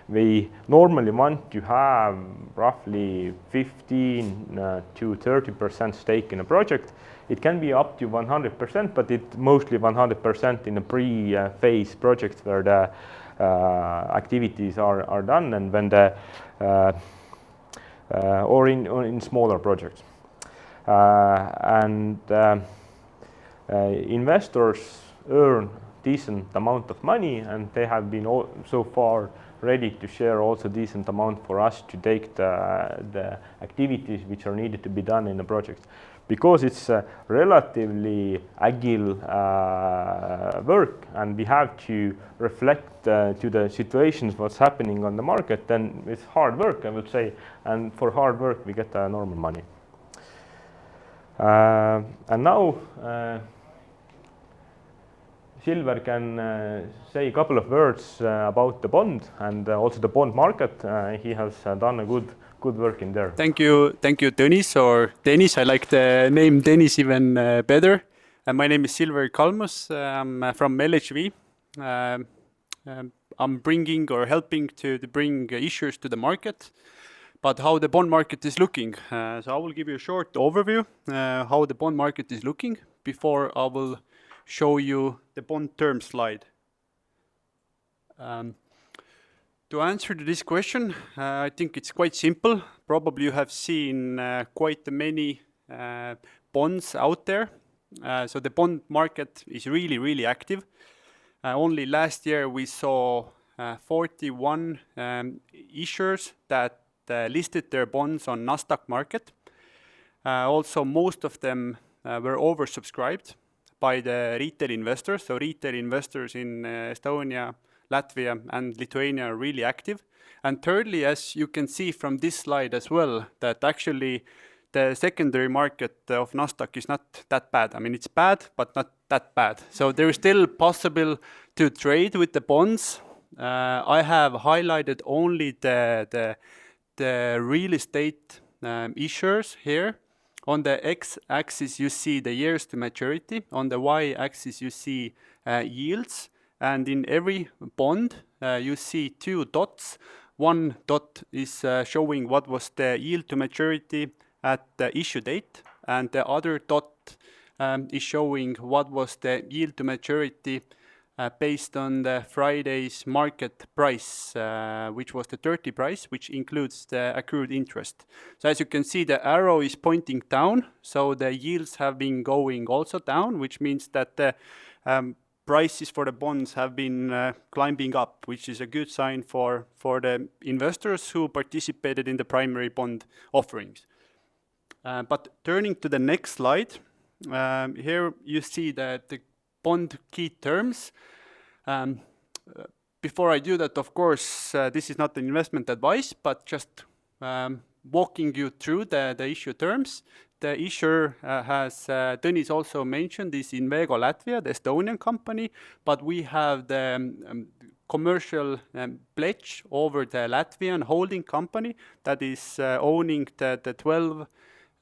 We normally want to have roughly 15 to 30% stake in a project. It can be up to 100%, but it's mostly 100% in a pre-phase project where the activities are done, and when the or in smaller projects. Investors earn decent amount of money, and they have been so far ready to share also decent amount for us to take the activities which are needed to be done in the project. Because it's relatively agile work, and we have to reflect to the situations what's happening on the market, then it's hard work, I would say, and for hard work we get normal money. And now Silver can say a couple of words about the bond and also the bond market. He has done a good work in there. Thank you, Tõnis, or Dennis. I like the name Dennis even better. My name is Silvers Kalmuss. I'm from LHV. I'm bringing or helping to bring issues to the market, but how the bond market is looking. So I will give you a short overview how the bond market is looking before I will show you the bond term slide. To answer to this question, I think it's quite simple. Probably you have seen quite many bonds out there. So the bond market is really, really active. Only last year we saw 41 issuers that listed their bonds on Nasdaq market. Also, most of them were oversubscribed by the retail investors. So retail investors in Estonia, Latvia and Lithuania are really active. And thirdly, as you can see from this slide as well, that actually the secondary market of Nasdaq is not that bad. I mean, it's bad, but not that bad. So there is still possible to trade with the bonds. I have highlighted only the real estate issuers here. On the x-axis, you see the years to maturity. On the y-axis, you see yields. And in every bond, you see 2 dots. One dot is showing what was the yield to maturity at the issue date, and the other dot is showing what was the yield to maturity based on the Friday's market price, which was the 30 price, which includes the accrued interest. So as you can see, the arrow is pointing down, so the yields have been going also down, which means that the prices for the bonds have been climbing up, which is a good sign for the investors who participated in the primary bond offerings. But turning to the next slide, here you see that the bond key terms. Before I do that, of course, this is not an investment advice, but just walking you through the issue terms. The issuer has, Tõnis also mentioned, is Invego Latvia, the Estonian company, but we have the commercial pledge over the Latvian holding company that is owning the 12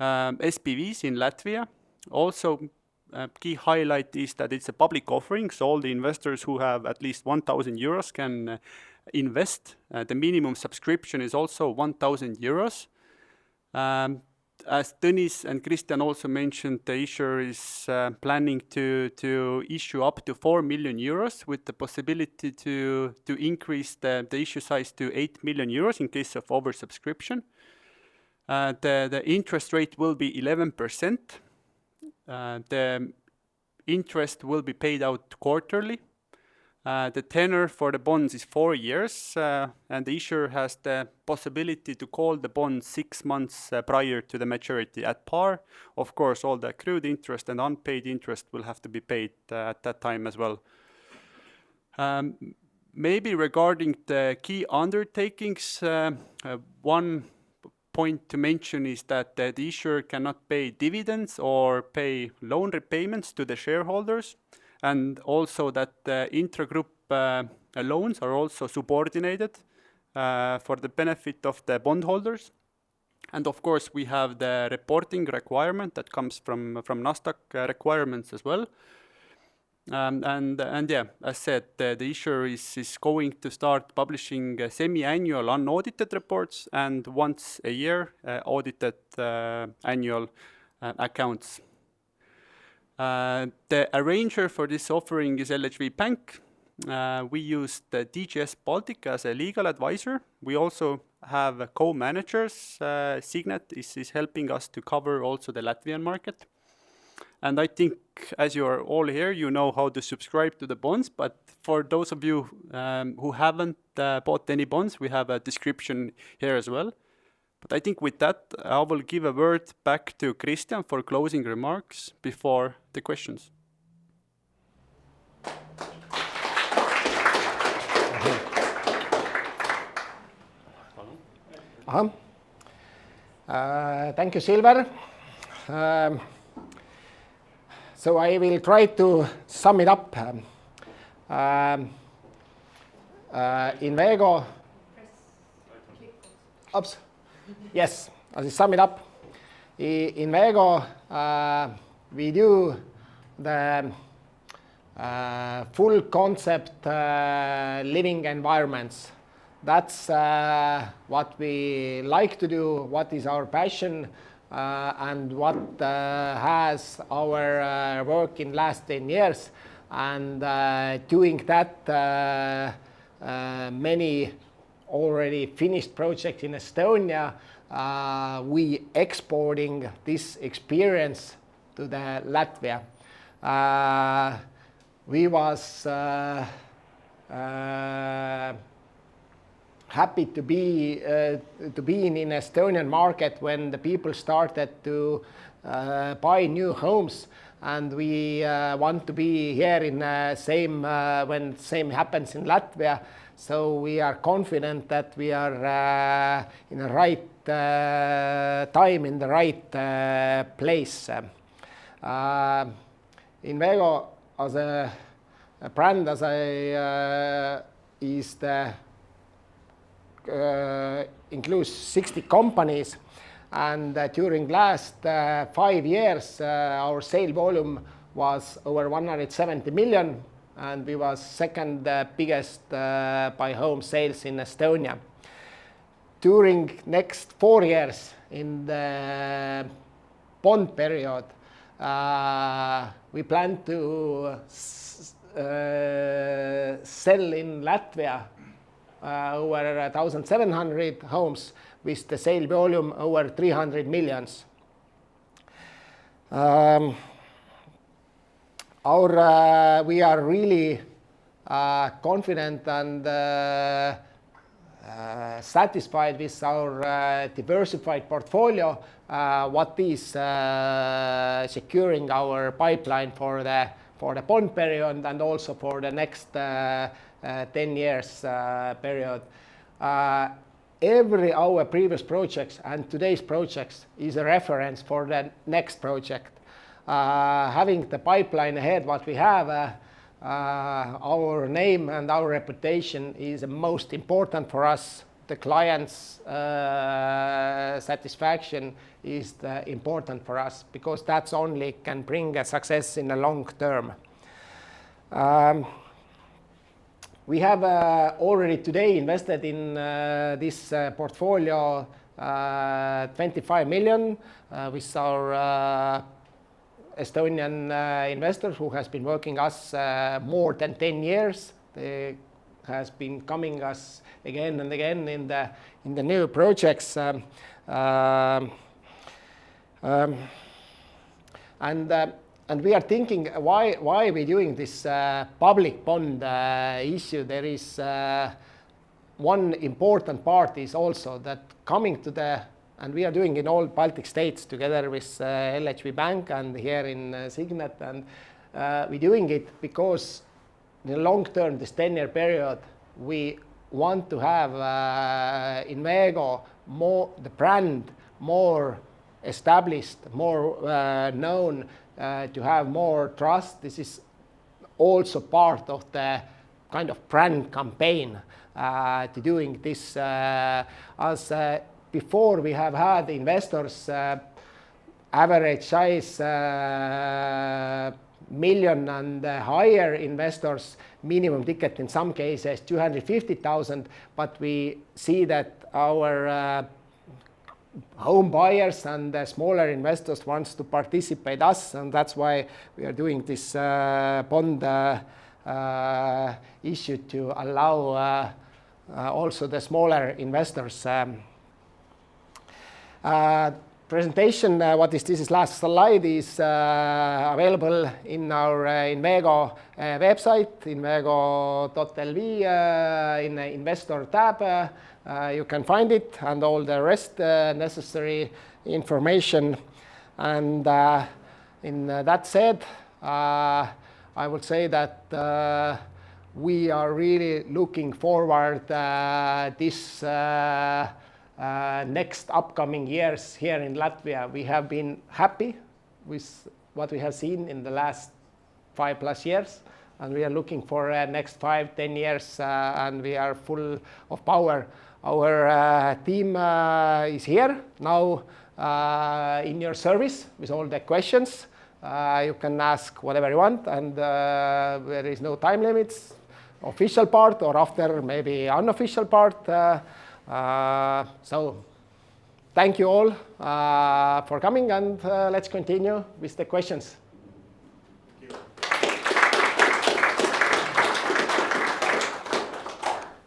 SPVs in Latvia. Also, key highlight is that it's a public offering, so all the investors who have at least 1,000 euros can invest. The minimum subscription is also 1,000 euros. As Tõnis and Kristjan also mentioned, the issuer is planning to issue up to 4 million euros with the possibility to increase the issue size to 8 million euros in case of oversubscription. The interest rate will be 11%. The interest will be paid out quarterly. The tenor for the bonds is 4 years, and the issuer has the possibility to call the bond 6 months prior to the maturity at par. Of course, all the accrued interest and unpaid interest will have to be paid at that time as well. Maybe regarding the key undertakings, one point to mention is that the issuer cannot pay dividends or pay loan repayments to the shareholders, and also that the intragroup loans are also subordinated for the benefit of the bondholders. And of course, we have the reporting requirement that comes from Nasdaq requirements as well. And yeah, as said, the issuer is going to start publishing semi-annual unaudited reports and once a year audited annual accounts. The arranger for this offering is LHV Pank. We use the DGS Baltic as a legal advisor. We also have co-managers. Signet is helping us to cover also the Latvian market. And I think, as you are all here, you know how to subscribe to the bonds. But for those of you who haven't bought any bonds, we have a description here as well. But I think with that, I will give a word back to Kristjan for closing remarks before the questions. Thank you, Silver. So I will try to sum it up. Invego. Oops. Yes, as I sum it up. Invego, we do the full concept living environments. That's what we like to do, what is our passion, and what has our work in last 10 years. And doing that, many already finished projects in Estonia, we exporting this experience to the Latvia. We was happy to be in Estonian market when the people started to buy new homes, and we want to be here in same when same happens in Latvia. So we are confident that we are in the right time, in the right place. Invego as a brand, as is the includes 60 companies, And during last 5 years, our sale volume was over 170 million, and we was second biggest by home sales in Estonia. During next 4 years in the bond period, we plan to sell in Latvia over 1,700 homes with the sale volume over 300 millions. We are really confident and satisfied with our diversified portfolio, what is securing our pipeline for the bond period and also for the next 10 years period. Every our previous projects and today's projects is a reference for the next project. Having the pipeline ahead, what we have, our name and our reputation is the most important for us. The client's satisfaction is important for us because that's only can bring a success in the long term. We have already today invested in this portfolio 25 million with our Estonian investors who has been working us more than 10 years. They has been coming us again and again in the new projects. And we are thinking why we're doing this public bond issue. There is one important part is also that coming to the, and we are doing in all Baltic states together with LHV Pank and here in Signet, and we're doing it because in the long term, this 10-year period, we want to have Invego more, the brand more established, more known, to have more trust. This is also part of the kind of brand campaign to doing this. As before, we have had investors average size million and higher investors, minimum ticket in some cases 250,000, but we see that our home buyers and smaller investors wants to participate us, and that's why we are doing this bond issue to allow also the smaller investors. Presentation, what is this last slide is available in our Invego website, invego.lv, in the investor tab. You can find it and all the rest necessary information. And in that said, I would say that we are really looking forward this next upcoming years here in Latvia. We have been happy with what we have seen in the last 5+ years, and we are looking for next 5-10 years, and we are full of power. Our team is here now in your service with all the questions. You can ask whatever you want, and there is no time limits, official part or after maybe unofficial part. So thank you all for coming, and let's continue with the questions.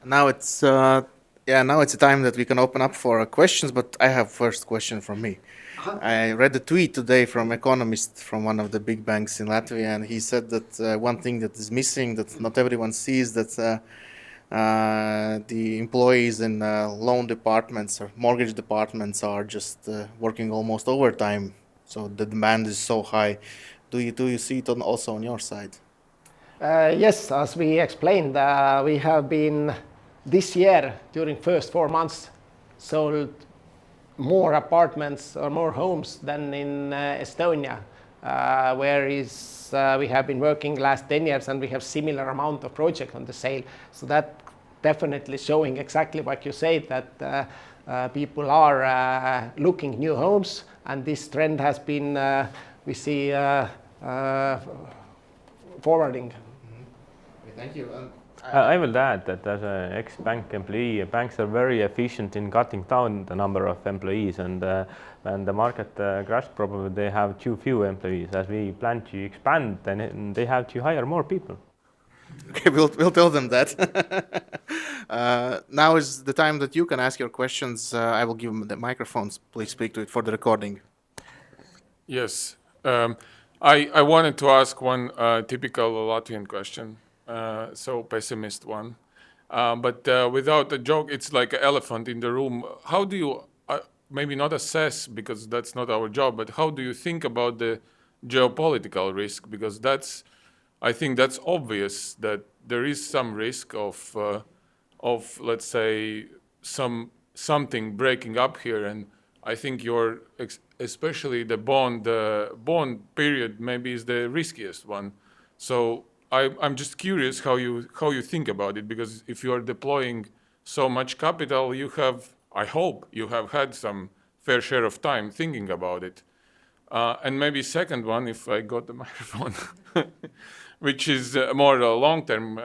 Now it's now it's a time that we can open up for questions, but I have first question from me. I read a tweet today from economist from one of the big banks in Latvia, and he said that one thing that is missing, that not everyone sees, that the employees in loan departments or mortgage departments are just working almost overtime, so the demand is so high. Do you see it also on your side? Yes, as we explained, we have been this year during first 4 months sold more apartments or more homes than in Estonia, whereas we have been working last 10 years and we have similar amount of project on the sale. So that definitely showing exactly what you said, that people are looking new homes, and this trend has been, we see, forwarding. Thank you. I will add that as an ex-bank employee, banks are very efficient in cutting down the number of employees, and when the market crashed, probably they have too few employees. As we plan to expand, then they have to hire more people. Okay, we'll tell them that. Now is the time that you can ask your questions. I will give them the microphones. Please speak to it for the recording. Yes. I wanted to ask one typical Latvian question, so pessimist one. But without a joke, it's like an elephant in the room. How do you, maybe not assess, because that's not our job, but how do you think about the geopolitical risk? Because I think that's obvious that there is some risk of let's say, something breaking up here, and I think especially the bond period maybe is the riskiest one. So I'm just curious how you think about it, because if you are deploying so much capital, I hope you have had some fair share of time thinking about it. And maybe second one, if I got the microphone, which is more a long-term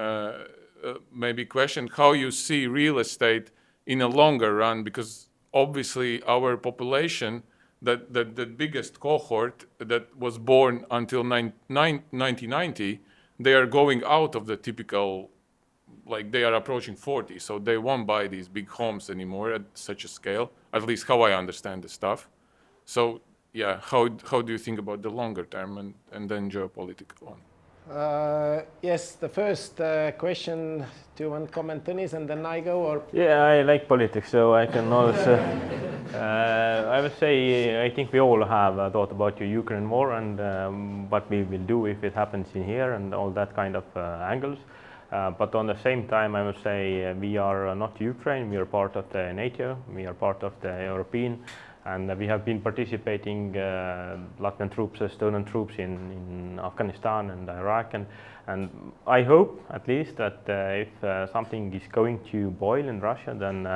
maybe question, how you see real estate in a longer run, because obviously our population, that the biggest cohort that was born until 1990, they are going out of the typical, like they are approaching 40, so they won't buy these big homes anymore at such a scale, at least how I understand the stuff. So yeah, how do you think about the longer term and then geopolitical one? Yes, the first question, do you want to comment, Tõnis, and then I go? Or? Yeah, I like politics, so I can also. I would say I think we all have thought about the Ukraine war and what we will do if it happens in here and all that kind of angles. But on the same time, I would say we are not Ukraine. We are part of the NATO. We are part of the European. And we have been participating Latvian troops, Estonian troops in Afghanistan and Iraq, and I hope at least that if something is going to boil in Russia, then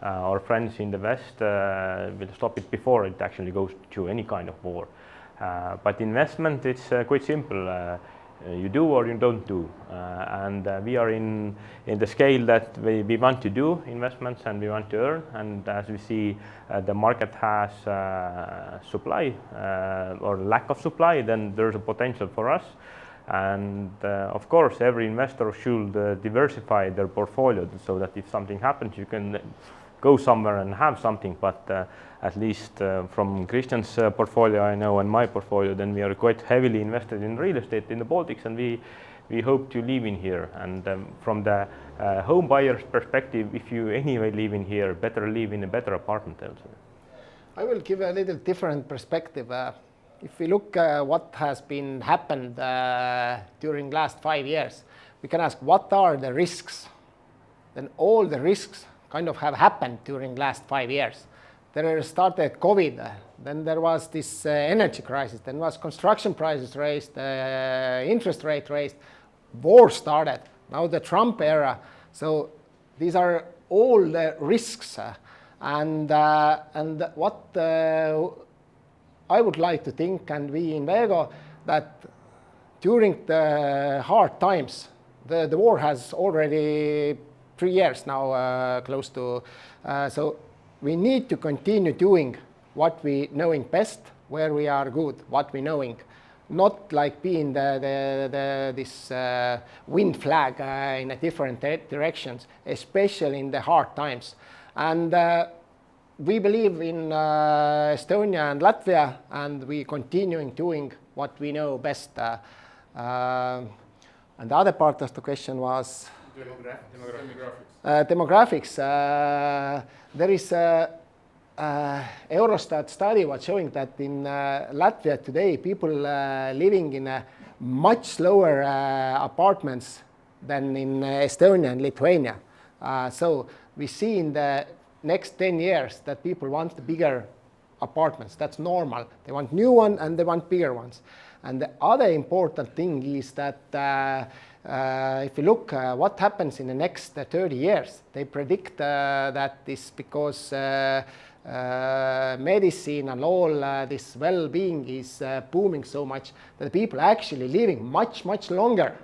our friends in the West will stop it before it actually goes to any kind of war. But investment, it's quite simple. You do or you don't do, and we are in the scale that we want to do investments and we want to earn, and as we see the market has supply or lack of supply, then there's a potential for us, and of course every investor should diversify their portfolio so that if something happens you can go somewhere and have something, but at least from Kristjan's portfolio I know and my portfolio, then we are quite heavily invested in real estate in the Baltics, and we hope to live in here. And from the home buyer's perspective, if you anyway live in here, better live in a better apartment also. I will give a little different perspective. If we look what has been happened during last 5 years, we can ask what are the risks? Then all the risks kind of have happened during last 5 years. There started COVID, then there was this energy crisis, then was construction prices raised, interest rate raised, war started, now the Trump era. So these are all the risks, and what I would like to think, and we in Invego, that during the hard times, the war has already 3 years now close to, so we need to continue doing what we knowing best, where we are good, what we knowing, not like being this wind flag in a different directions, especially in the hard times. And we believe in Estonia and Latvia, and we continuing doing what we know best. And the other part of the question was demographics. There is a Eurostat study was showing that in Latvia today, people living in much lower apartments than in Estonia and Lithuania. So we see in the next 10 years that people want the bigger apartments. That's normal. They want new one and they want bigger ones. And the other important thing is that if you look what happens in the next 30 years, they predict that this because medicine and all this well-being is booming so much that people are actually living much, much longer.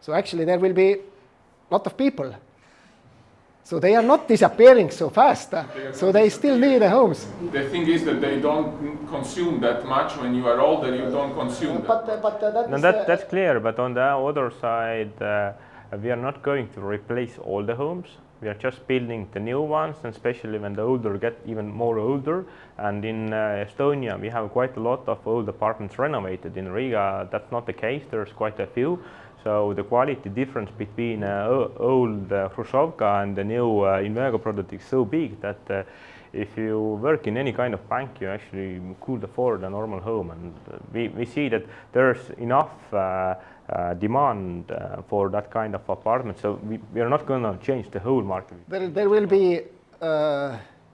So actually there will be a lot of people. So they are not disappearing so fast. So they still need homes. The thing is that they don't consume that much. When you are older, you don't consume That's clear, but on the other side, we are not going to replace all the homes. We are just building the new ones, and especially when the older get even more older. And in Estonia, we have quite a lot of old apartments renovated. In Riga, that's not the case. There's quite a few. So the quality difference between old Hrušovka and the new Invego product is so big that if you work in any kind of bank, you actually could afford a normal home. And we see that there's enough demand for that kind of apartment. So we are not going to change the whole market. There will be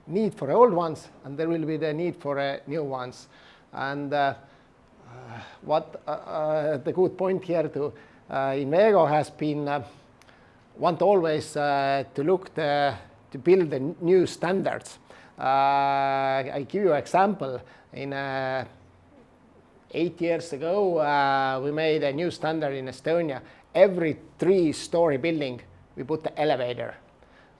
need for old ones, and there will be the need for new ones. And what the good point here to Invego has been want always to look to build the new standards. I give you an example. In 8 years ago, we made a new standard in Estonia. Every 3-story building, we put the elevator.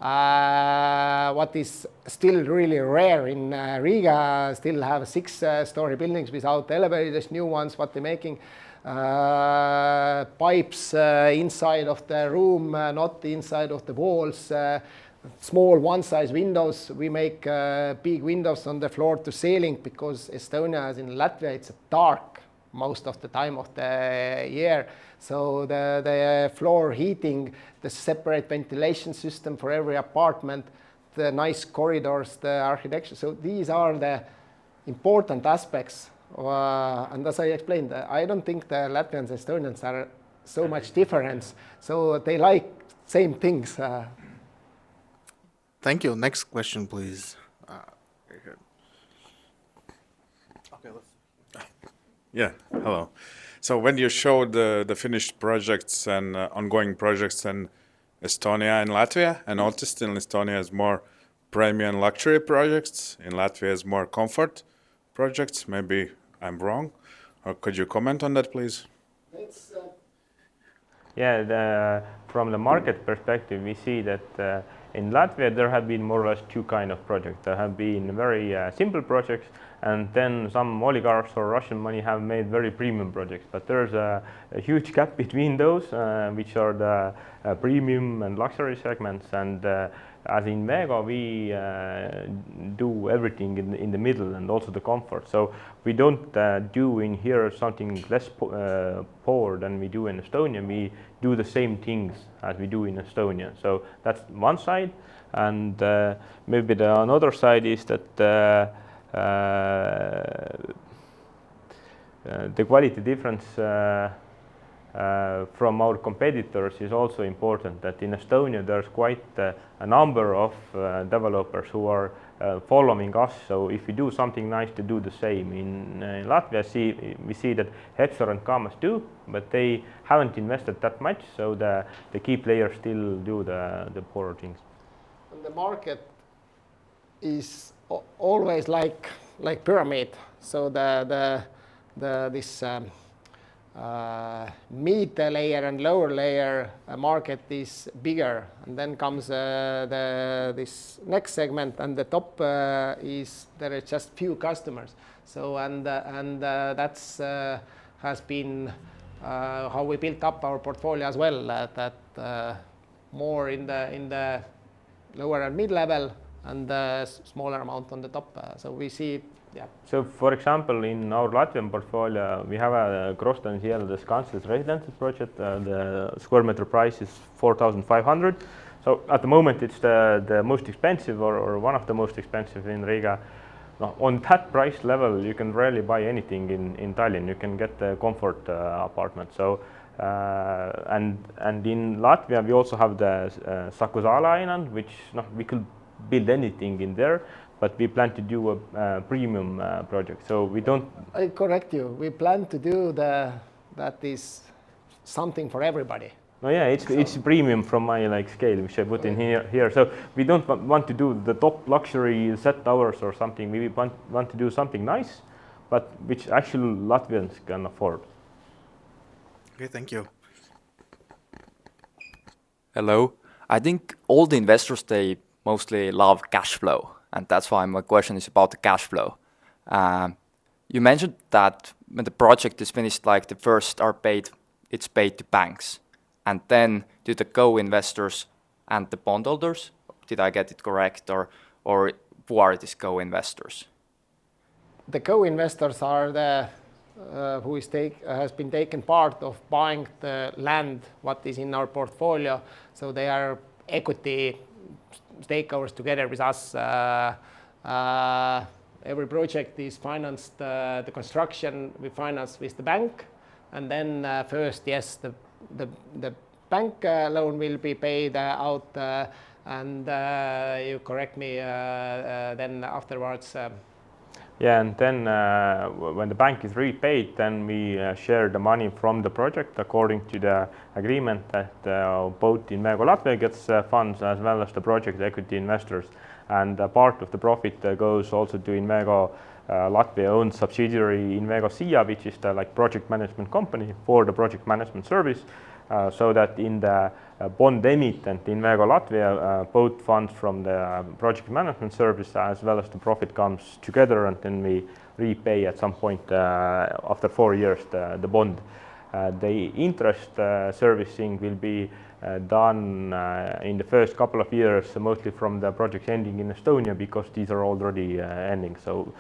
What is still really rare in Riga, still have 6-story buildings without elevators, new ones, what they're making. Pipes inside of the room, not inside of the walls, small one-size windows. We make big windows on the floor to ceiling because Estonia, as in Latvia, it's dark most of the time of the year. So the floor heating, the separate ventilation system for every apartment, the nice corridors, the architecture. So these are the important aspects. And as I explained, I don't think the Latvians and Estonians are so much different. So they like same things. Thank you. Next question, please. Yeah, hello. So when you showed the finished projects and ongoing projects in Estonia and Latvia, I noticed in Estonia is more premium luxury projects, in Latvia is more comfort projects. Maybe I'm wrong, or could you comment on that, please? From the market perspective, we see that in Latvia there have been more or less 2 kind of projects. There have been very simple projects, and then some oligarchs or Russian money have made very premium projects. But there's a huge gap between those, which are the premium and luxury segments. And as in Invego, we do everything in the middle and also the comfort. So we don't do in here something less poor than we do in Estonia. We do the same things as we do in Estonia. So that's one side. And maybe another side is that the quality difference from our competitors is also important. That in Estonia there's quite a number of developers who are following us. So if we do something nice, to do the same. In Latvia, we see that Hepsor and Kāds do, but they haven't invested that much. So the key players still do the poorer things. And the market is always like pyramid. So this mid layer and lower layer market is bigger, and then comes this next segment, and the top is there are just few customers. So and that's has been how we built up our portfolio as well. That more in the lower and mid level, and smaller amount on the top. So we see. Yeah. So, for example, in our Latvian portfolio, we have a Krostaņas ielas Kancels residential project. The square meter price is 4,500. So, at the moment, it's the most expensive or one of the most expensive in Riga. Now, on that price level, you can rarely buy anything in Tallinn. You can get a comfort apartment. So, and in Latvia, we also have the Saku Saale Island, which we could build anything in there. but we plan to do a premium project. So we don't. I correct you. We plan to do that is something for everybody. No, yeah, it's premium from my scale, which I put in here. So we don't want to do the top luxury set towers or something. We want to do something nice, but which actually Latvians can afford. Okay, thank you. Hello. I think all the investors, they mostly love cash flow, and that's why my question is about the cash flow. You mentioned that when the project is finished, the first are paid, it's paid to banks, and then to the co-investors and the bondholders. Did I get it correct, or who are these co-investors? The co-investors are the who has been taken part of buying the land what is in our portfolio. So they are equity stakeholders together with us. Every project is financed, the construction we finance with the bank, and then first, yes, the bank loan will be paid out, and you correct me then afterwards. Yeah, and then when the bank is repaid, then we share the money from the project according to the agreement that both Invego Latvia gets funds as well as the project equity investors. And part of the profit goes also to Invego Latvia-owned subsidiary Invego SIA, which is the project management company for the project management service, so that in the bond emittent Invego Latvia, both funds from the project management service as well as the profit comes together, and then we repay at some point after 4 years the bond. The interest servicing will be done in the first couple of years, mostly from the projects ending in Estonia, because these are already ending. So.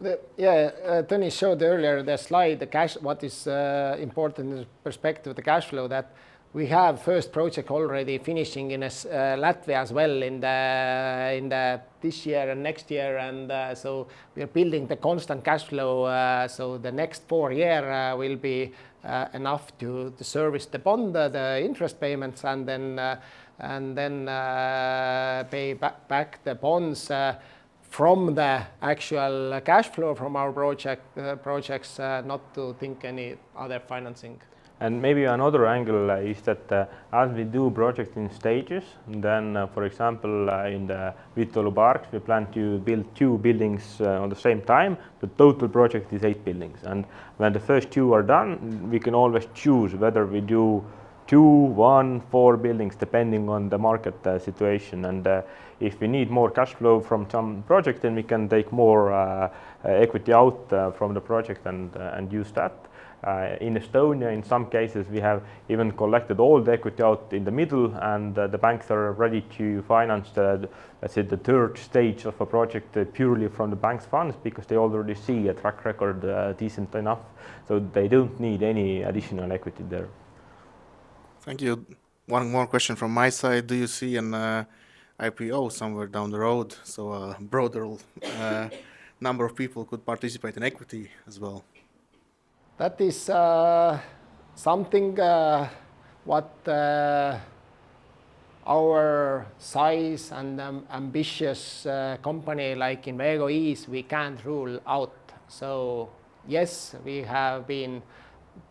Tõnis showed earlier the slide, the cash. What is important in the perspective of the cash flow, that we have first project already finishing in Latvia as well in the this year and next year, and so we are building the constant cash flow. So the next 4 year will be enough to service the bond, the interest payments, and then pay back the bonds. From the actual cash flow from our projects, not to think any other financing. And maybe another angle is that as we do projects in stages, then for example in the Viesojās parks we plan to build 2 buildings on the same time. The total project is 8 buildings, and when the first 2 are done, we can always choose whether we do 2, 1, 4 buildings depending on the market situation. And if we need more cash flow from some project, then we can take more equity out from the project and use that. In Estonia, in some cases, we have even collected all the equity out in the middle, and the banks are ready to finance the 3rd stage of a project purely from the bank's funds, because they already see a track record decent enough, so they don't need any additional equity there. Thank you. One more question from my side. Do you see an IPO somewhere down the road, so a broader number of people could participate in equity as well? That is something what our size and ambitious company like Invego is, we can't rule out. So yes, we have been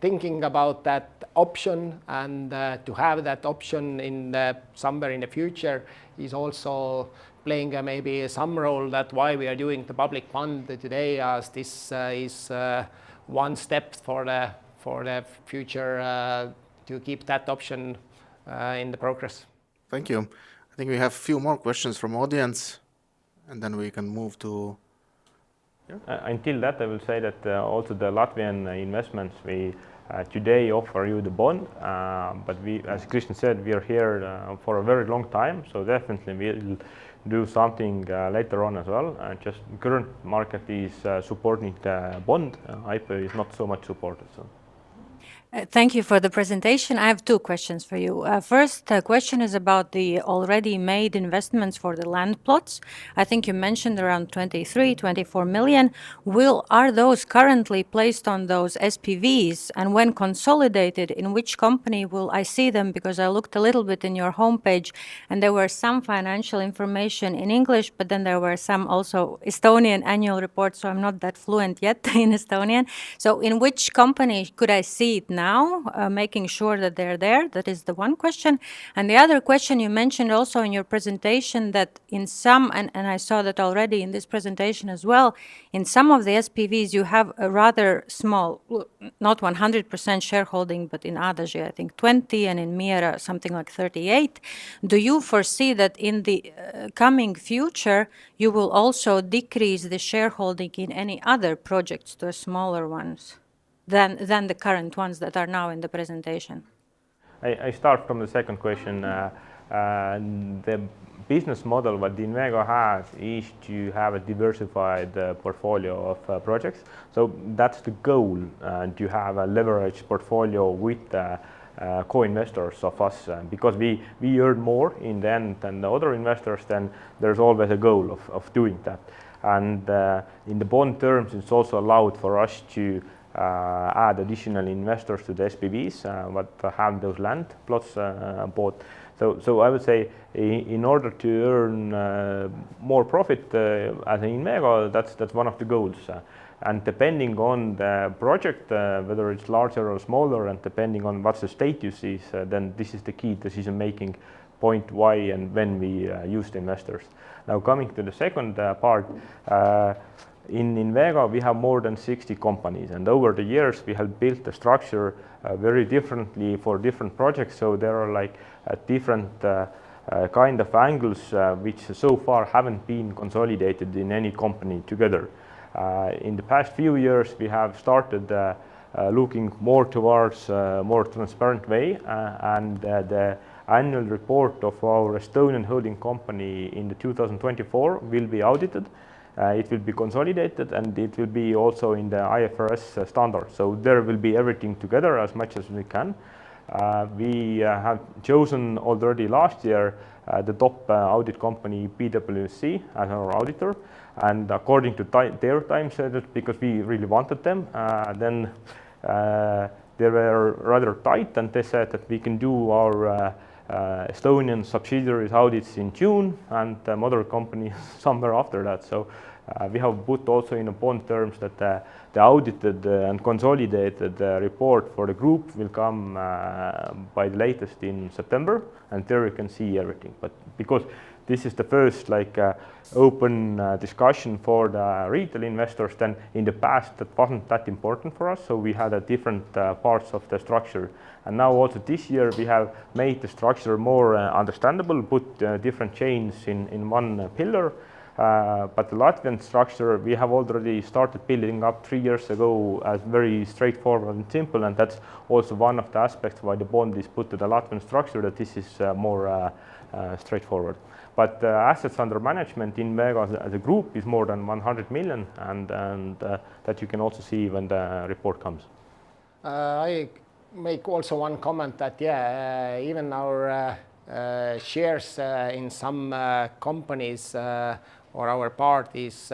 thinking about that option, and to have that option in somewhere in the future is also playing maybe some role. That why we are doing the public fund today, as this is one step for the future to keep that option in the progress. Thank you. I think we have a few more questions from audience, and then we can move to. Until that, I will say that also the Latvian investments, we today offer you the bond, but we, as Kristjan said, we are here for a very long time, so definitely we'll do something later on as well. Just current market is supporting the bond, IPO is not so much supported. So. Thank you for the presentation. I have two questions for you. First question is about the already made investments for the land plots. I think you mentioned around 23, 24 million. Are those currently placed on those SPVs? And when consolidated, in which company will I see them? Because I looked a little bit in your homepage and there were some financial information in English, but then there were some also Estonian annual reports, so I'm not that fluent yet in Estonian. So in which company could I see it now, making sure that they're there? That is the one question. And the other question, you mentioned also in your presentation that in some, and I saw that already in this presentation as well, in some of the SPVs you have a rather small, not 100% shareholding, but in Adaži I think 20 and in Miera something like 38. Do you foresee that in the coming future you will also decrease the shareholding in any other projects to smaller ones than the current ones that are now in the presentation? I start from the second question. The business model what the Invego has is to have a diversified portfolio of projects. So that's the goal, to have a leveraged portfolio with co-investors of us. Because we earn more in the end than the other investors, then there's always a goal of doing that. And in the bond terms, it's also allowed for us to add additional investors to the SPVs, what have those land plots bought. So I would say in order to earn more profit as an Invego, that's one of the goals. And depending on the project, whether it's larger or smaller, and depending on what the status is, then this is the key decision-making point why and when we use the investors. Now coming to the second part, in Invego we have more than 60 companies, and over the years we have built the structure very differently for different projects. So there are like different kind of angles which so far haven't been consolidated in any company together. In the past few years we have started looking more towards more transparent way, and the annual report of our Estonian holding company in the 2024 will be audited. It will be consolidated, and it will be also in the IFRS standard. So there will be everything together as much as we can. We have chosen already last year the top audit company PwC as our auditor, and according to their time schedule, because we really wanted them, then they were rather tight, and they said that we can do our Estonian subsidiaries audits in June and mother company somewhere after that. So we have put also in a bond terms that the audited and consolidated report for the group will come by the latest in September, and there you can see everything. But because this is the first open discussion for the retail investors, then in the past that wasn't that important for us, so we had a different parts of the structure. And now also this year we have made the structure more understandable, put different chains in one pillar. But the Latvian structure we have already started building up 3 years ago as very straightforward and simple, and that's also one of the aspects why the bond is put to the Latvian structure, that this is more straightforward. But assets under management in Invego as a group is more than 100 million, and that you can also see when the report comes. I make also one comment that even our shares in some companies or our part is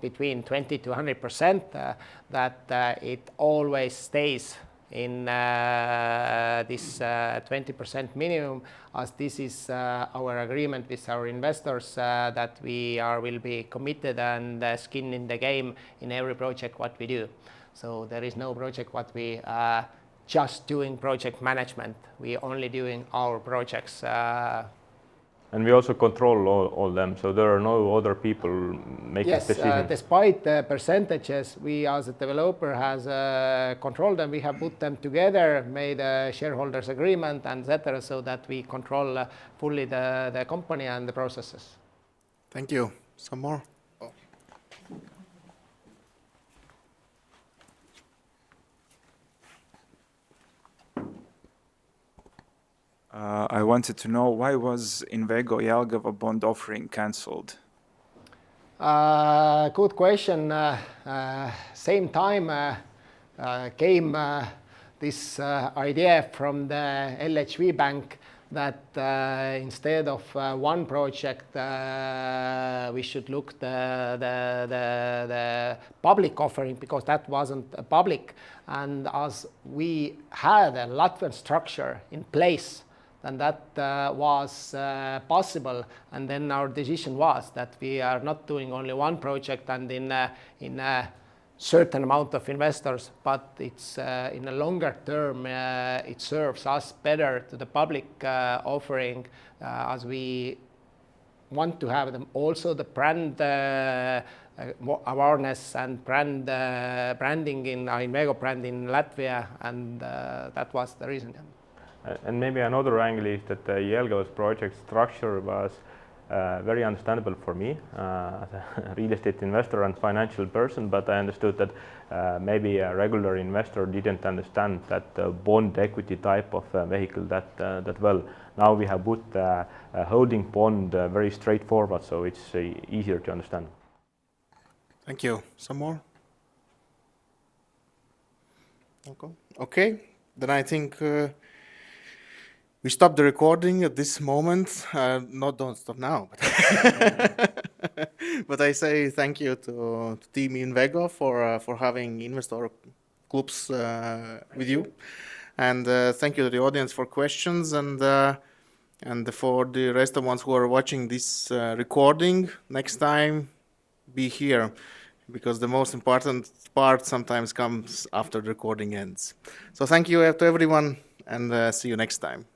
between 20 to 100%, that it always stays in this 20% minimum, as this is our agreement with our investors, that we will be committed and skin in the game in every project what we do. So there is no project what we just doing project management. We only doing our projects. And we also control all them, so there are no other people making decisions. Yes, despite the percentages, we as a developer has controlled them. We have put them together, made a shareholders agreement, and etc., so that we control fully the company and the processes. Thank you. Some more? I wanted to know, why was Invego Jelgava bond offering cancelled? Good question. Same time came this idea from the LHV Bank that instead of one project, we should look the public offering, because that wasn't public. And as we had a Latvian structure in place, then that was possible. And then our decision was that we are not doing only one project and in a certain amount of investors, but it's in a longer term, it serves us better to the public offering, as we want to have them also the brand awareness and branding in Invego brand in Latvia, and that was the reason. And maybe another angle is that Jelgava's project structure was very understandable for me as a real estate investor and financial person, but I understood that maybe a regular investor didn't understand that bond equity type of vehicle that well. Now we have put a holding bond very straightforward, so it's easier to understand. Thank you. Some more? Okay, then I think we stop the recording at this moment. Don't stop now. But I say thank you to team Invego for having Investoru Klubs with you, and thank you to the audience for questions, and for the rest of the ones who are watching this recording. Next time, be here, because the most important part sometimes comes after the recording ends. So thank you to everyone, and see you next time.